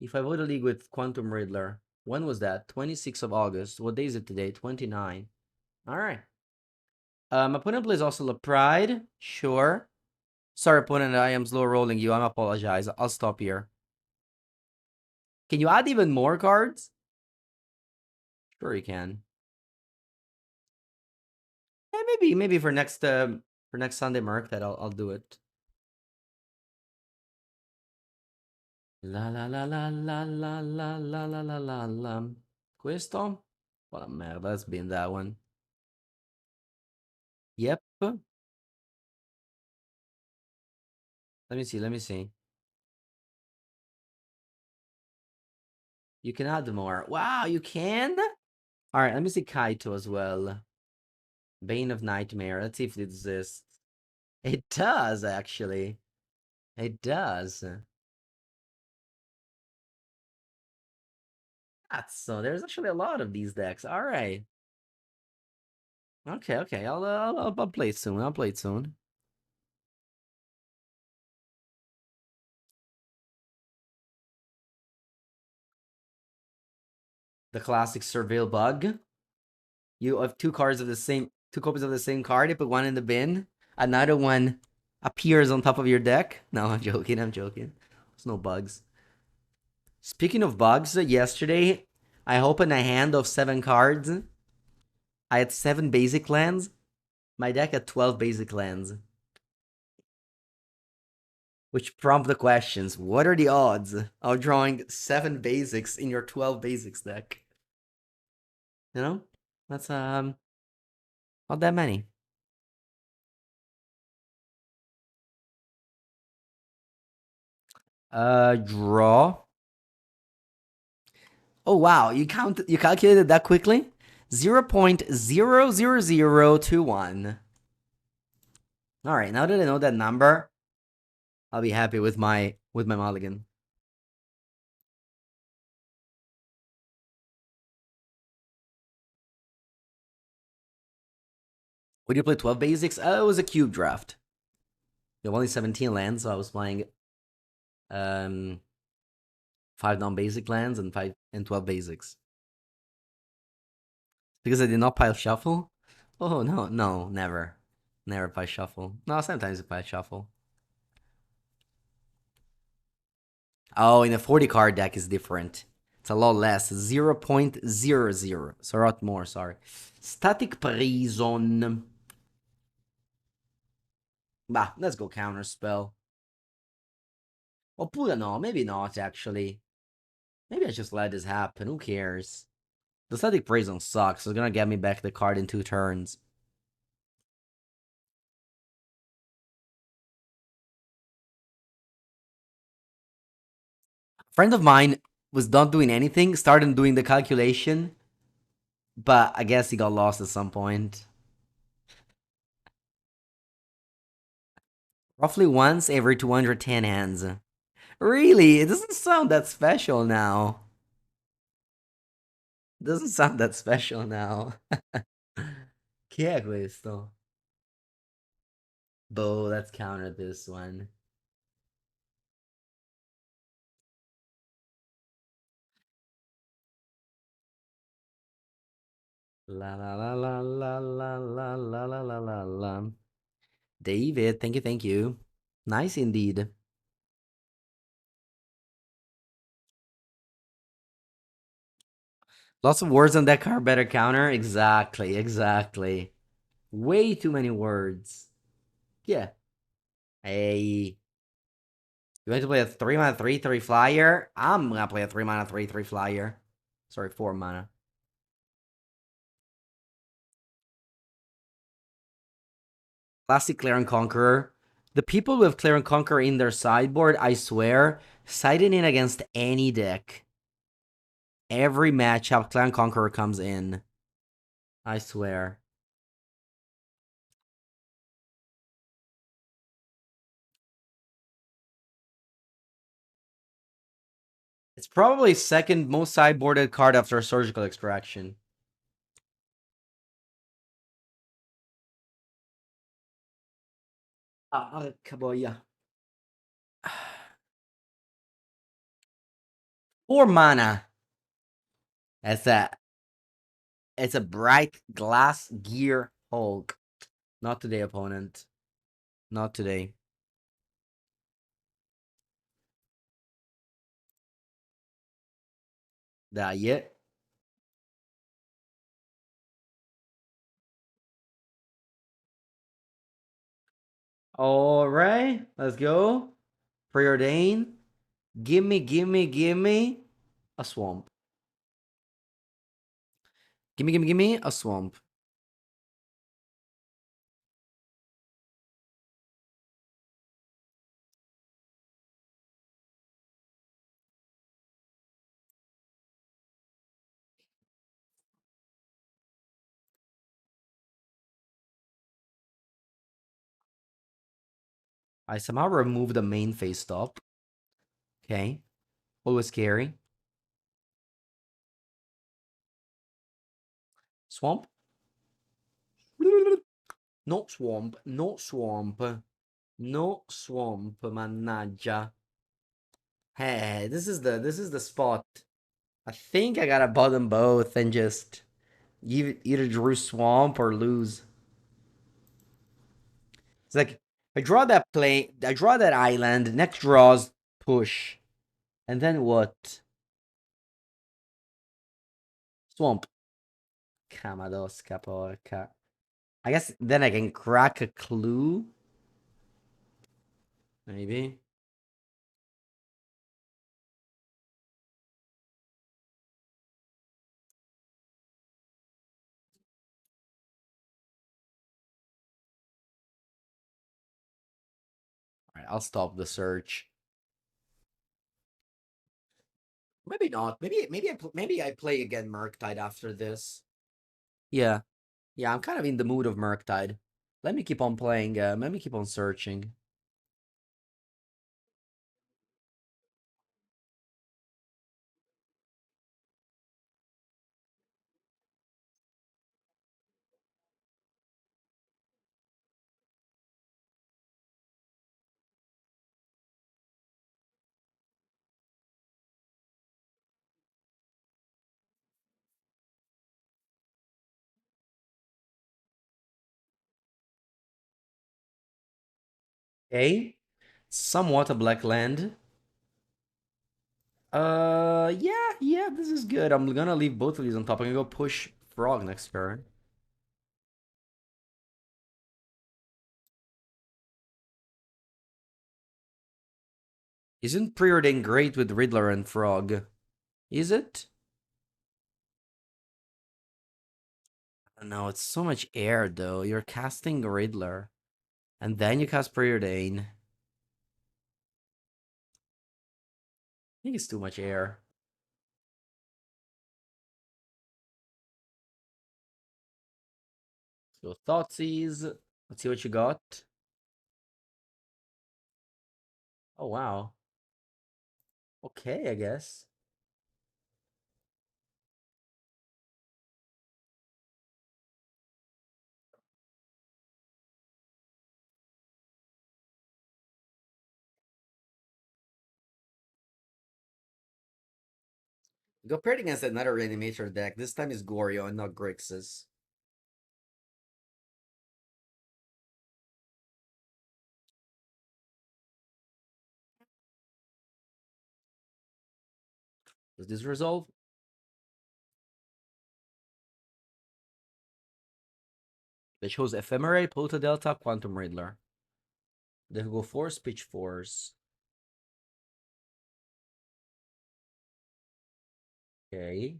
If I vote a league with Quantum Riddler, when was that? 26th of August. What day is it today? 29. All right. Opponent plays also La Pride. Sure. Sorry, opponent, I am slow rolling you. I apologize. I'll stop here. Can you add even more cards? Sure, you can. Yeah, maybe for next Sunday Murktide, I'll do it. La la la la la la la la la la la la. Questo? What a merda, that's been that one. Yep. Let me see, let me see. You can add more. Wow, you can? Alright, let me see Kaito as well. Bane of Nightmare. Let's see if it exists. It does, actually. It does. That's so. There's actually a lot of these decks. All right. Okay, okay. I'll play it soon. I'll play it soon. The classic Surveil Bug. You have two copies of the same card. You put one in the bin. Another one appears on top of your deck. No, I'm joking. I'm joking. There's no bugs. Speaking of bugs, yesterday I opened a hand of 7 cards. I had 7 basic lands. My deck had 12 basic lands. Which prompt the questions. What are the odds of drawing 7 basics in your 12 basics deck? You know? That's not that many. Draw. Oh wow, you calculated that quickly? 0.00021. Alright, now that I know that number, I'll be happy with my mulligan. Would you play 12 basics? It was a cube draft. You have only 17 lands, so I was playing 5 non-basic lands and 12 basics. Because I did not pile shuffle? Oh no, never. Never pile shuffle. No, sometimes I pile shuffle. Oh, in a 40 card deck is different. It's a lot less. 0.00. So a lot more, sorry. Static Prison. Bah, let's go counter spell. Oppure no, maybe not actually. Maybe I just let this happen. Who cares? The Static Prison sucks. It's gonna get me back the card in 2 turns. A friend of mine was not doing anything, started doing the calculation, but I guess he got lost at some point. Roughly once every 210 hands. Really? It doesn't sound that special now. It doesn't sound that special now. Che è questo? Bo, let's counter this one. La la la la la la la la la la la la. David, thank you. Nice indeed. Lots of words on that card, better counter. Exactly, exactly. Way too many words. Yeah. Hey. You want to play a 3 mana 3/3 flyer? I'm gonna play a 3 mana 3/3 flyer. Sorry, 4 mana. Classic Clear and Conqueror. The people with Clear and Conqueror in their sideboard, I swear, siding in against any deck. Every matchup, Clear and Conqueror comes in. I swear. It's probably second most sideboarded card after Surgical Extraction. Kaboya. 4 mana. That's that. It's a bright glass gear Hulk. Not today, opponent. Not today. That yet. All right, let's go. Preordain. Gimme a swamp. Gimme a swamp. I somehow removed the main face stop. Okay. Always scary. Swamp? No swamp. No swamp. No swamp. Mannaggia. Hey, this is the spot. I think I gotta bottom both and just either drew swamp or lose. It's like I draw that I draw that island, next draws push. And then what? Swamp. Camadosca porca. I guess then I can crack a clue. Maybe. Alright, I'll stop the search. Maybe not. Maybe I play again Murktide after this. Yeah. Yeah, I'm kind of in the mood of Murktide. Let me keep on playing, let me keep on searching. Okay. Somewhat a black land. Yeah, this is good. I'm gonna leave both of these on top. I'm gonna go push Frog next turn. Isn't Preordain great with Riddler and Frog? Is it? I don't know, it's so much air though. You're casting Riddler. And then you cast Preordain. I think it's too much air. So Thoughtseize. Let's see what you got. Oh wow. Okay, I guess. Go paired against another Reanimator deck. This time is Goryo and not Grixis. Does this resolve? They chose Ephemerate, Polta Delta, Quantum Riddler. They go Force, Pitch Force. Okay.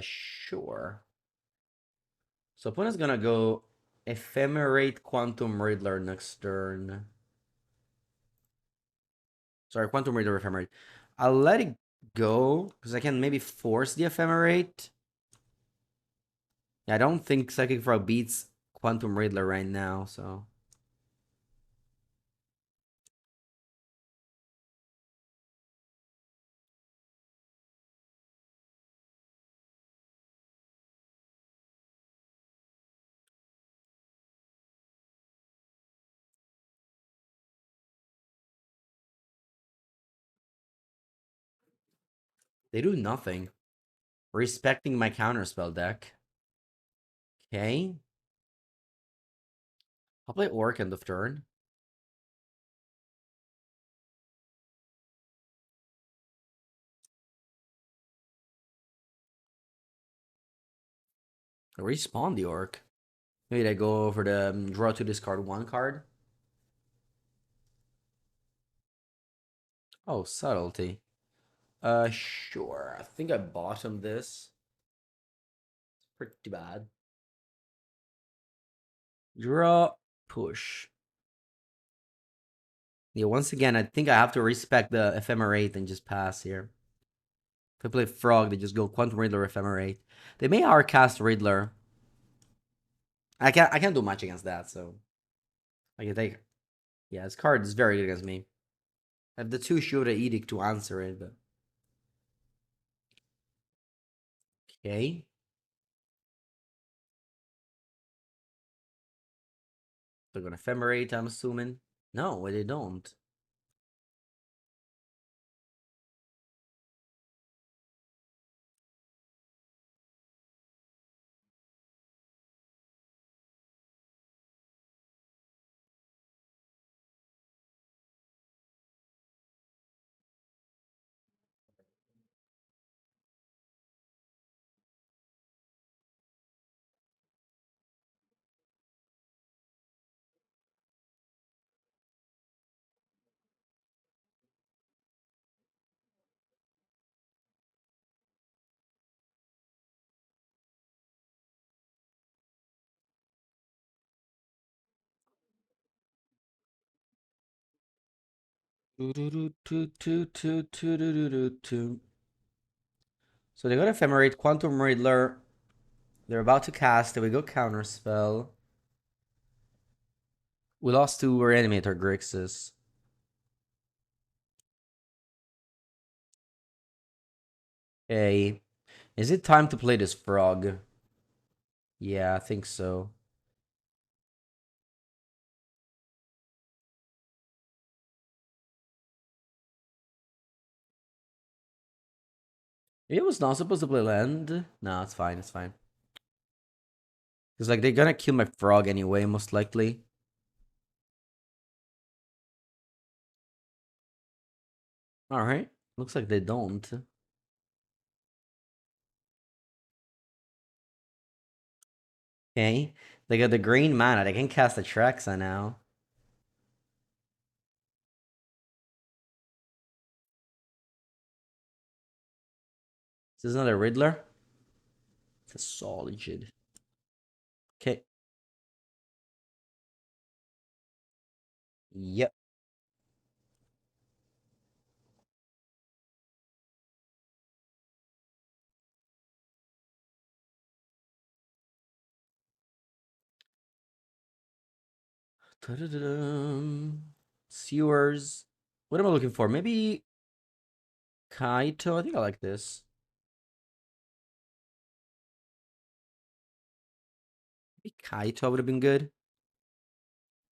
Sure. So opponent's gonna go Ephemerate Quantum Riddler next turn. Sorry, Quantum Riddler Ephemerate. I'll let it go, because I can maybe force the Ephemerate. Yeah, I don't think Psychic Frog beats Quantum Riddler right now, so... They do nothing. Respecting my counterspell deck. Okay. I'll play Orc end of turn. I respawn the Orc. Maybe I go over the draw to discard one card. Oh, subtlety. Sure. I think I bottomed this. It's pretty bad. Draw, push. Yeah, once again, I think I have to respect the Ephemerate and just pass here. If I play Frog, they just go Quantum Riddler, Ephemerate. They may cast Riddler. I can't do much against that, so I can take Yeah, his card is very good against me. I have the 2 Shoda Edict to answer it, but... Okay. They're gonna Ephemerate, I'm assuming. No, they don't. So they got Ephemerate, Quantum Riddler. They're about to cast it. We go Counterspell. We lost to Reanimator Grixis. Okay. Is it time to play this frog? Yeah, I think so. It was not supposed to play land. No, it's fine, it's fine. Because, like, they're gonna kill my frog anyway, most likely. Alright. Looks like they don't. Okay. They got the green mana. They can cast the Traxa now. Is this another Riddler? It's a Solitude. Okay. Yep. Sewers. What am I looking for? Maybe Kaito? I think I like this. Maybe Kaito would have been good.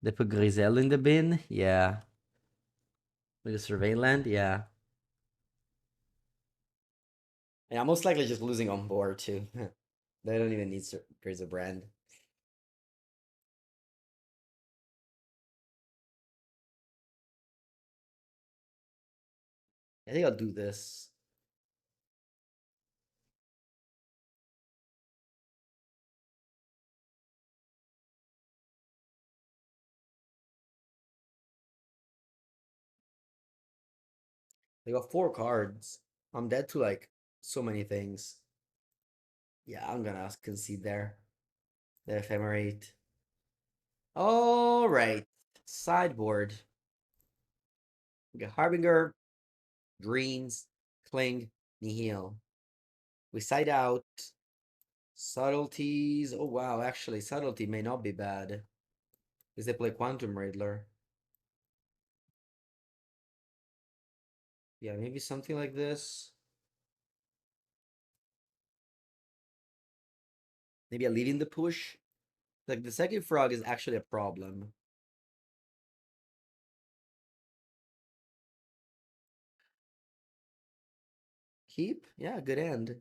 They put Griselle in the bin? Yeah. With the Survey Land? Yeah. Yeah, most likely just losing on board too. They don't even need Griselle brand. I think I'll do this. They got 4 cards. I'm dead to like so many things. Yeah, I'm gonna concede there. The Ephemerate. All right. Sideboard. We got Harbinger, Greens, Cling, Nihil. We side out. Subtleties. Oh wow, actually, Subtlety may not be bad. Because they play Quantum Riddler. Yeah, maybe something like this. Maybe a leading the push. Like the second frog is actually a problem. Keep? Yeah, good end.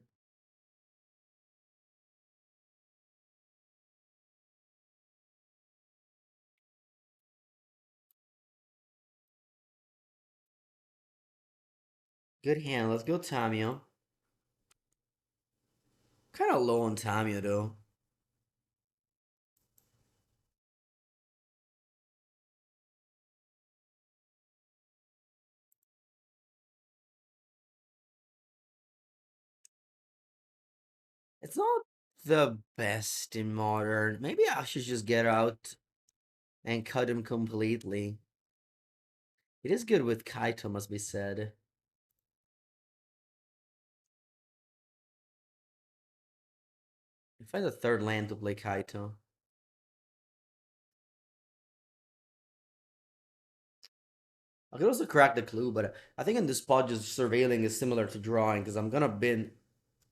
Good hand. Let's go Tamio. Kind of low on Tamio though. It's not the best in modern. Maybe I should just get out and cut him completely. It is good with Kaito, must be said. Find a third land to play Kaito. I could also crack the clue, but I think in this spot, just surveilling is similar to drawing because I'm gonna bin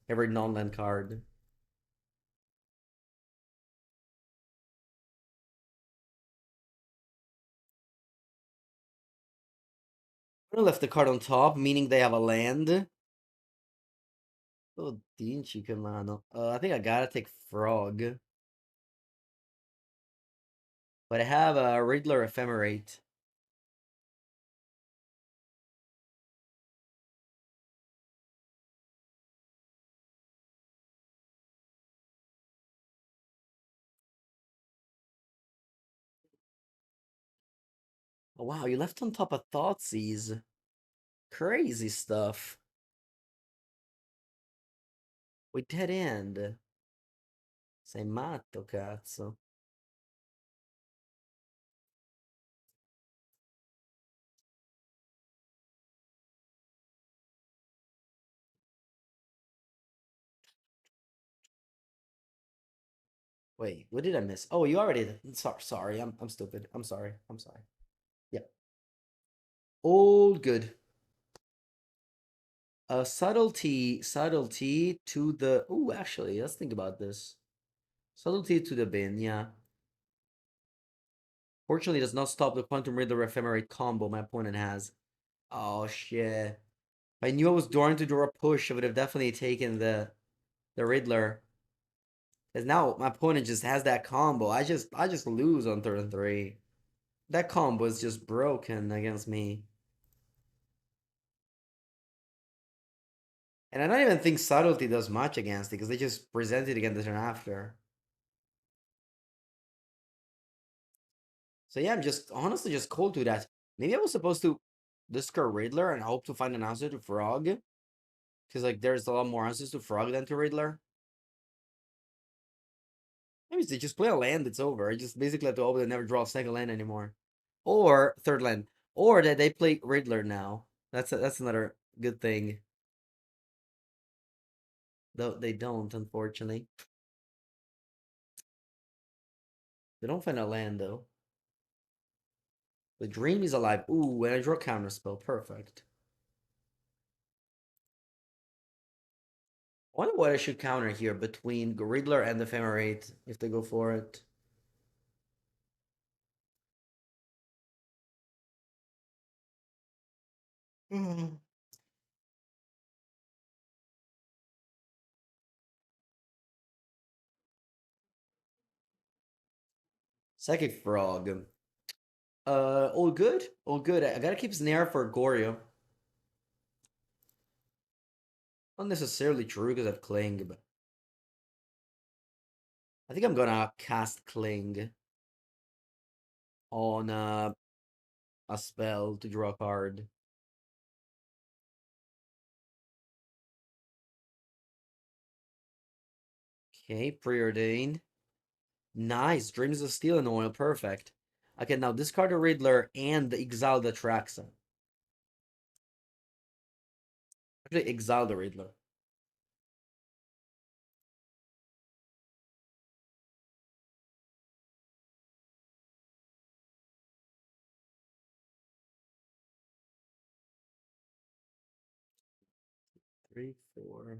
every non-land card. I left the card on top, meaning they have a land. Oh, Dinchi Mano. I think I gotta take Frog. But I have a Riddler Ephemerate. Oh, wow, you left on top a Thoughtseize. Crazy stuff. We dead end. Sei matto, cazzo. Wait, what did I miss? Oh, you already did. Sorry, I'm stupid. I'm sorry. I'm sorry. Yep. All good. Subtlety to the. Oh, actually, let's think about this. Subtlety to the bin, yeah. Fortunately, does not stop the Quantum Riddler Ephemerate combo my opponent has. Oh shit. If I knew I was going to draw a push, I would have definitely taken the Riddler. Because now my opponent just has that combo. I just lose on turn 3. That combo is just broken against me. And I don't even think subtlety does much against it because they just present it again the turn after. So yeah, I'm just honestly just cold to that. Maybe I was supposed to discard Riddler and hope to find an answer to Frog. Because like there's a lot more answers to Frog than to Riddler. Maybe they just play a land, it's over. I just basically have to hope they never draw a second land anymore. Or third land. Or that they play Riddler now. That's another good thing. Though they don't, unfortunately. They don't find a land though. The dream is alive. Ooh, and I draw counterspell. Perfect. I wonder what I should counter here between Riddler and Ephemerate if they go for it. Psychic Frog. All good? All good. I gotta keep Snare for Goryo. Not necessarily true because I have Cling, but I think I'm gonna cast Cling on a spell to draw a card. Okay, Preordain. Nice. Dreams of Steel and Oil. Perfect. Okay, now discard the Riddler and exile the Traxa. Actually, exile the Riddler. Three, four.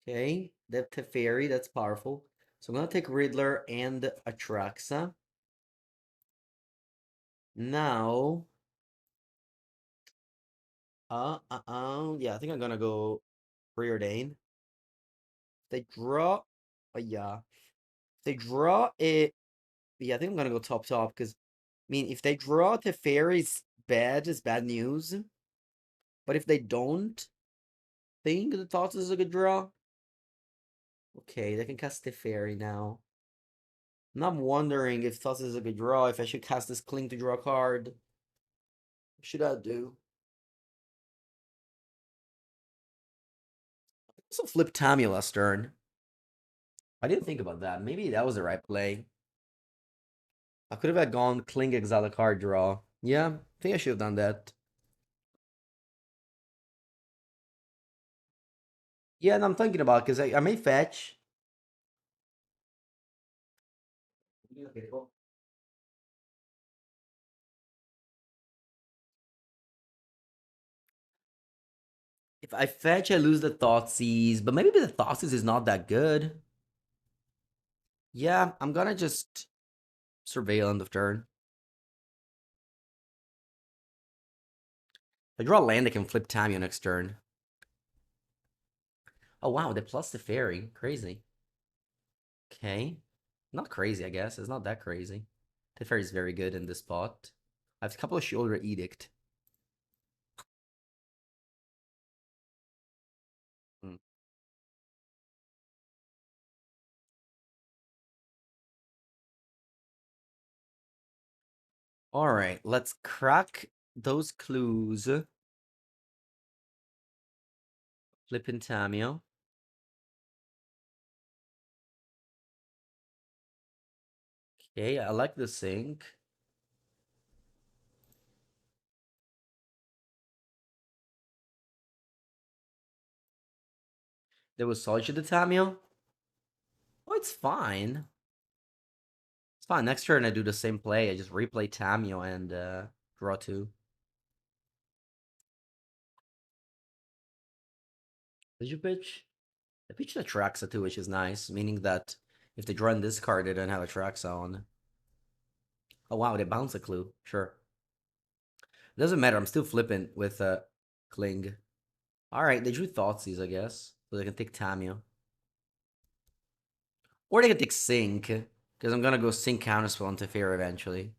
Okay, Depth Teferi, that's powerful. So I'm gonna take Riddler and Atraxa. Now, yeah, I think I'm gonna go Preordain. They draw, yeah. They draw it, yeah, I think I'm gonna go top because, I mean, if they draw Teferi's bad, is bad news. But if they don't think the Thoughts is a good draw, okay, they can cast Teferi now. Now I'm wondering if Thoughts is a good draw, if I should cast this Cling to draw a card. What should I do? Also flip Tamula Stern. I didn't think about that. Maybe that was the right play. I could have gone Cling Exile a card draw. Yeah, I think I should have done that. Yeah, and I'm thinking about because I may fetch. If I fetch, I lose the Thoughtseize, but maybe the Thoughtseize is not that good. Yeah, I'm gonna just surveil end of turn. If I draw a land, I can flip Tamio next turn. Oh wow, they plus the fairy. Crazy. Okay. Not crazy, I guess. It's not that crazy. The fairy is very good in this spot. I have a couple of Shoulder Edict. Hmm. All right, let's crack those clues. Flipping Tamio. Okay, I like the sync. There was Soldier to Tamio. Oh, it's fine. It's fine. Next turn I do the same play. I just replay Tamio and draw 2. Did you pitch? I pitched a Traxa too, which is nice, meaning that if they draw in this card, they don't have a Traxa on. Oh wow, they bounce a clue. Sure. It doesn't matter. I'm still flipping with Kling. Alright, they drew Thoughtseize, I guess. So they can take Tamio. Or they can take Sync. Because I'm gonna go Sync Counterspell on Teferi eventually.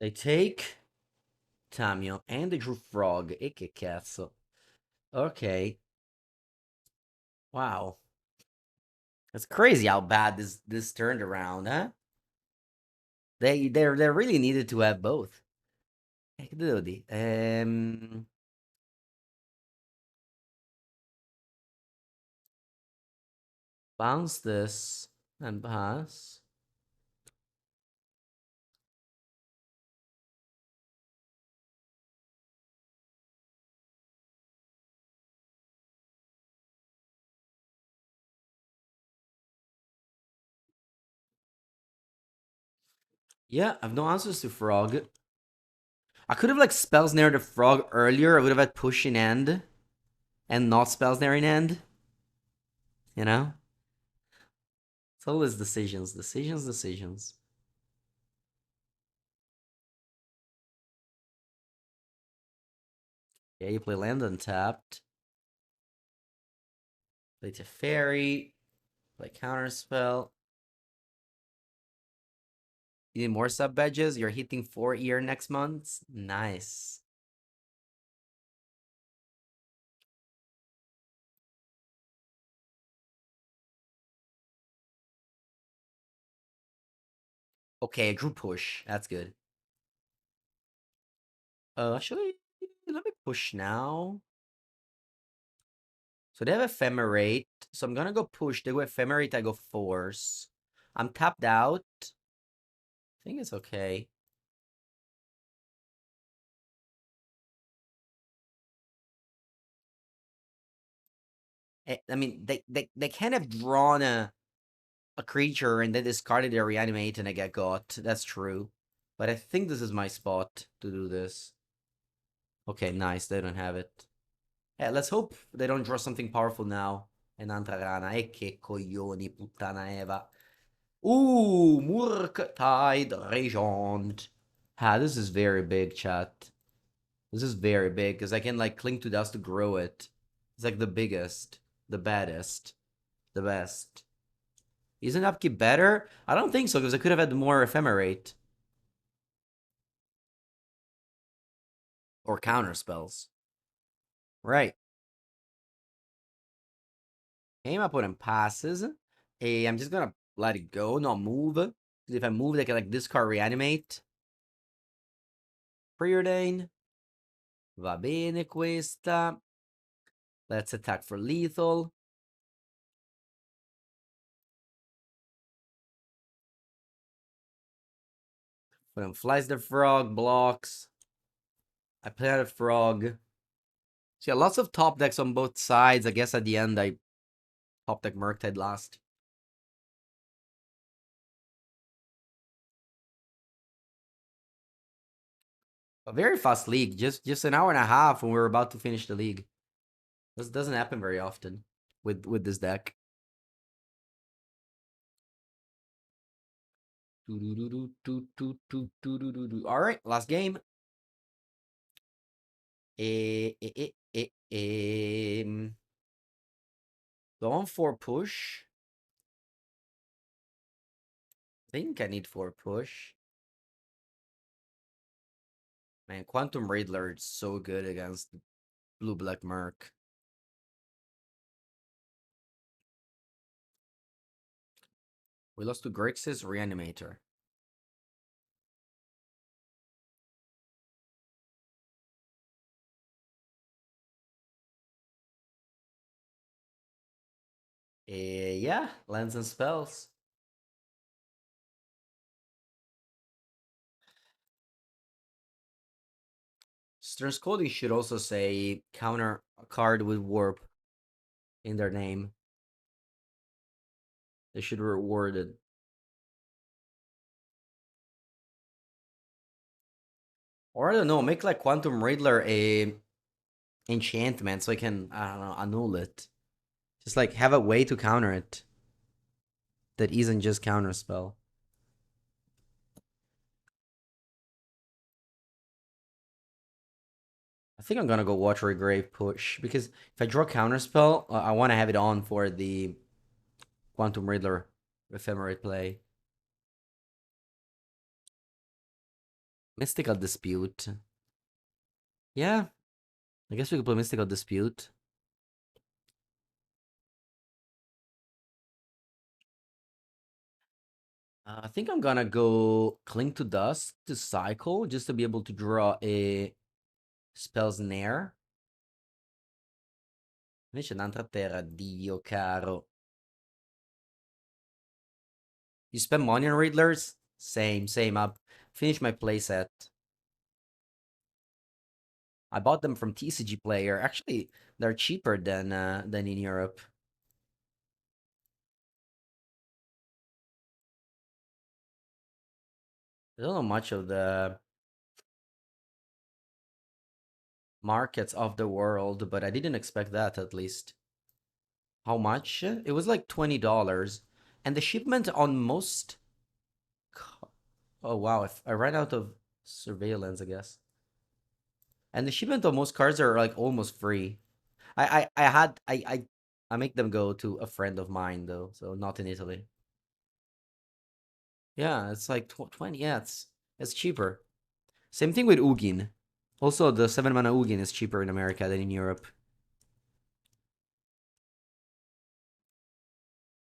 They take Tamio and they drew Frog. E che cazzo. Okay. Wow. It's crazy how bad this turned around, huh? They really needed to have both. Bounce this and pass. Yeah, I have no answers to Frog. I could have like spells near the Frog earlier. I would have had push in end and not spells near in end. You know? It's always decisions, decisions, decisions. Yeah, you play land untapped. Play Teferi. Play counterspell. You need more sub badges? You're hitting 4 ear next month? Nice. Okay, I drew push. That's good. Actually, let me push now. So they have Ephemerate. So I'm gonna go push. They go Ephemerate, I go Force. I'm tapped out. I think it's okay. I mean, they can have drawn a creature and then discarded their Reanimate and I get got. That's true. But I think this is my spot to do this. Okay, nice. They don't have it. Yeah, let's hope they don't draw something powerful now. Un'altra rana. E che coglioni, puttana Eva. Murktide Regent. Ah, this is very big, chat. This is very big, because I can, like, cling to dust to grow it. It's, like, the biggest. The baddest. The best. Isn't upkeep better? I don't think so, because I could have had more ephemerate. Or counter spells. Right. Came up with him passes. Hey, I'm just gonna let it go, not move. Because if I move, they can, like, discard reanimate. Preordain. Va bene questa. Let's attack for lethal. Put him flies the frog, blocks. I play out a frog. So yeah, lots of top decks on both sides. I guess at the end I top deck Murktide last. A very fast league. Just an hour and a half when we're about to finish the league. This doesn't happen very often with this deck. All right, last game. Going for push. Think I need for push. Man, Quantum Riddler is so good against Blue Black Merc. We lost to Grixis Reanimator. Yeah, lands and spells. Stern's Coding should also say counter a card with warp in their name. They should reward it. Or I don't know, make like Quantum Riddler a enchantment so I can, I don't know, annul it. Just like have a way to counter it that isn't just counter spell. I think I'm gonna go Watery Grave push because if I draw counterspell, I want to have it on for the Quantum Riddler Ephemerate play. Mystical Dispute. Yeah, I guess we could play Mystical Dispute. I think I'm gonna go Cling to Dust to cycle just to be able to draw a Spell's Nair. Invece un'altra terra, Dio caro. You spend money on Riddlers? Same up. Finish my playset. I bought them from TCG Player. Actually, they're cheaper than in Europe. I don't know much of the markets of the world, but I didn't expect that at least. How much? It was like $20. And the shipment on most... Oh, wow. If I ran out of surveillance, I guess. And the shipment on most cards are like almost free. I make them go to a friend of mine though, so not in Italy. Yeah, it's like 20. Yeah, it's cheaper. Same thing with Ugin. Also, the 7 mana Ugin is cheaper in America than in Europe.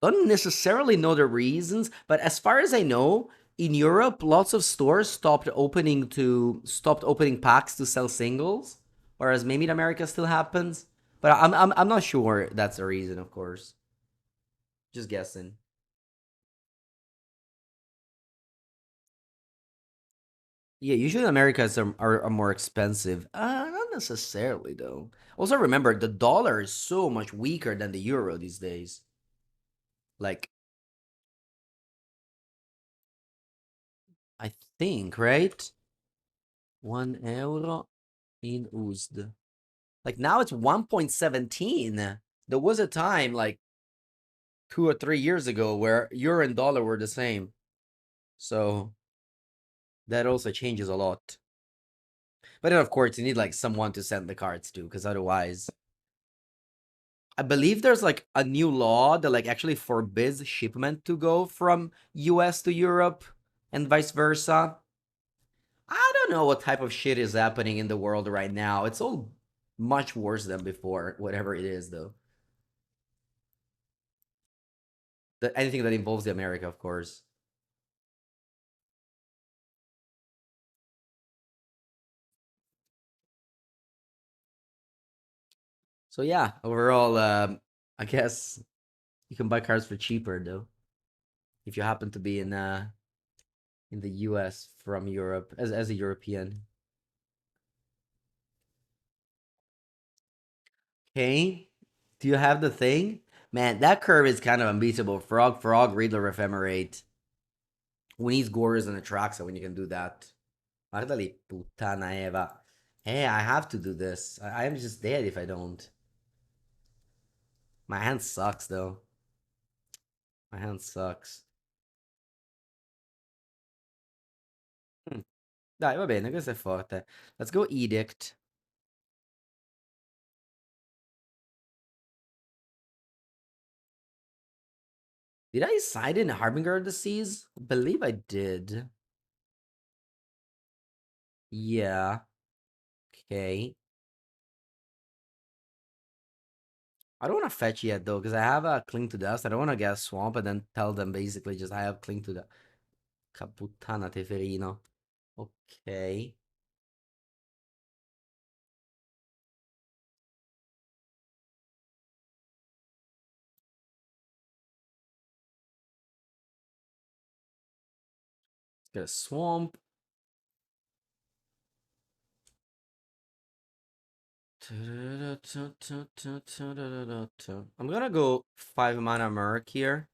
Don't necessarily know the reasons, but as far as I know, in Europe, lots of stores stopped opening packs to sell singles, whereas maybe in America still happens. But I'm not sure that's the reason, of course. Just guessing. Yeah, usually Americas are more expensive. Not necessarily though. Also remember the dollar is so much weaker than the euro these days. Like I think, right? 1 euro in USD. Like now it's 1.17. There was a time like 2 or 3 years ago where euro and dollar were the same. So that also changes a lot. But then of course you need like someone to send the cards to, because otherwise I believe there's like a new law that like actually forbids shipment to go from US to Europe and vice versa. I don't know what type of shit is happening in the world right now. It's all much worse than before, whatever it is though. Anything that involves the America, of course. So yeah, overall, I guess you can buy cards for cheaper though, if you happen to be in in the US from Europe as a European. Okay. Do you have the thing? Man, that curve is kind of unbeatable. Frog, Frog, Riddler, Ephemerate. Who needs Gorys and Atraxa when you can do that? Guardali, puttana Eva. Hey, I have to do this. I am just dead if I don't. My hand sucks, though. My hand sucks. Dai, va bene, questo è forte. Let's go Edict. Did I side in Harbinger of the Seas? I believe I did. Yeah. Okay. I don't want to fetch yet, though, because I have a Cling to Dust. I don't want to get a Swamp and then tell them basically just I have Cling to Dust. Caputtana Teferino. Okay. Let's get a Swamp. I'm gonna go 5 mana Merc here.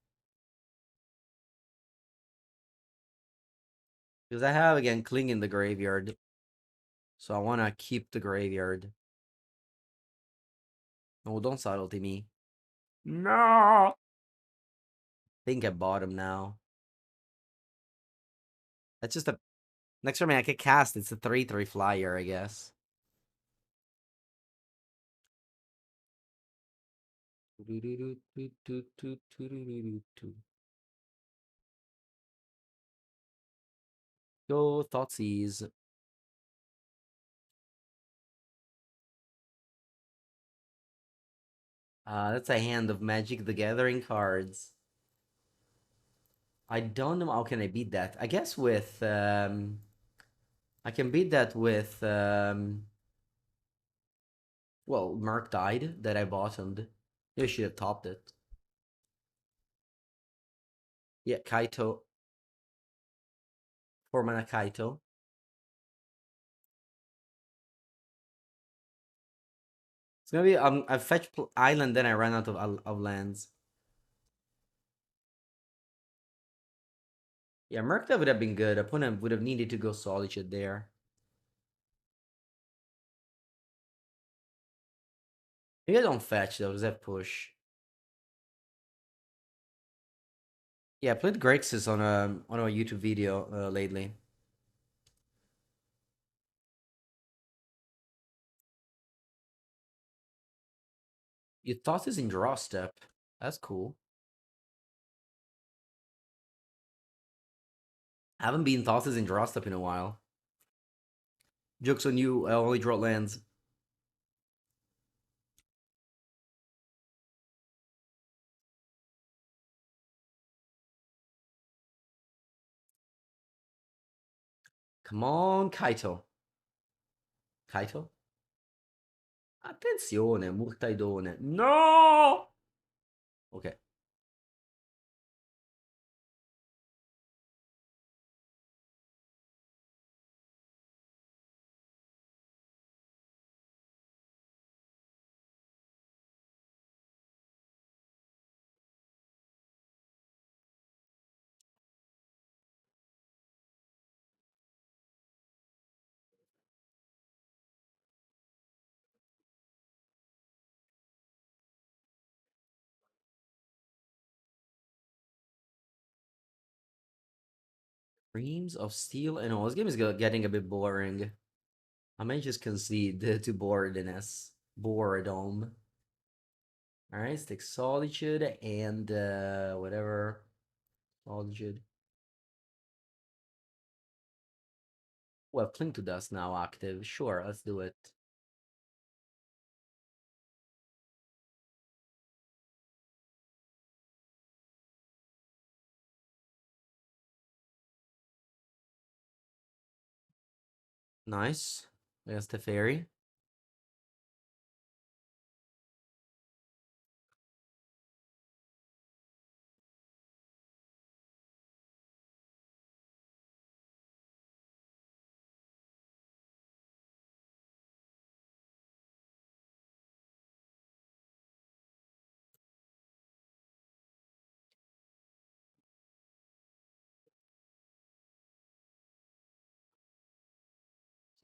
Because I have, again, Cling in the graveyard. So I want to keep the graveyard. Oh, don't subtlety me. No! Think I bought him now. That's just a... Next turn, I could cast. It's a 3/3 flyer, I guess. Go, Thoughtseize. That's a hand of Magic the Gathering cards. I don't know how can I beat that. I guess with I can beat that with well, Murktide that I bottomed. You should have topped it. Yeah, Kaito. 4 mana Kaito. It's gonna be I fetch island, then I ran out of lands. Yeah, Murktide would have been good. Opponent would have needed to go Solitude there. Maybe I don't fetch though, because I push. Yeah, I played Grixis on a YouTube video lately. You thought this in draw step. That's cool. I haven't been thought this in draw step in a while. Joke's on you, I only draw lands. Come on, Kaito. Kaito? Attenzione, Murtaidone. No! Ok. Dreams of Steel and all. This game is getting a bit boring. I might just concede to boredness. Boredom. Alright, let's take Solitude and whatever. Solitude. Well, Cling to Dust now active. Sure, let's do it. Nice. There's the fairy.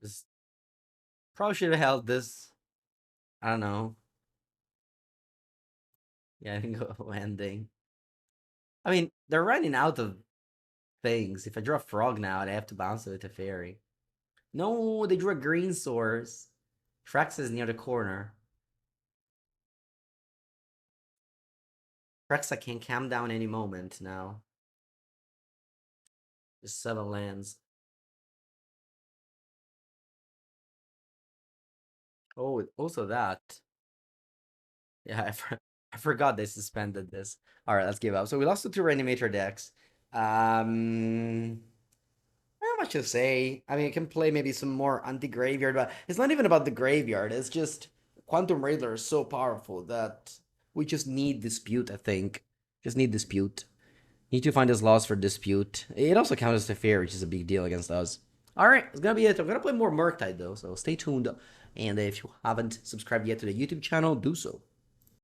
Just probably should have held this. I don't know. Yeah, I can go landing. I mean, they're running out of things. If I draw a frog now, I have to bounce it with a fairy. No, they drew a green source. Trex is near the corner. Trexa can calm down any moment now. Just 7 lands. Oh, also that. Yeah, I forgot they suspended this. All right, let's give up. So we lost to 2 Reanimator decks. Not much to say. I mean, I can play maybe some more anti-graveyard, but it's not even about the graveyard. It's just Quantum Raidler is so powerful that we just need dispute, I think. Just need dispute. Need to find this loss for dispute. It also counts as a fair, which is a big deal against us. Alright, it's gonna be it. I'm gonna play more Murktide though, so stay tuned. And if you haven't subscribed yet to the YouTube channel, do so.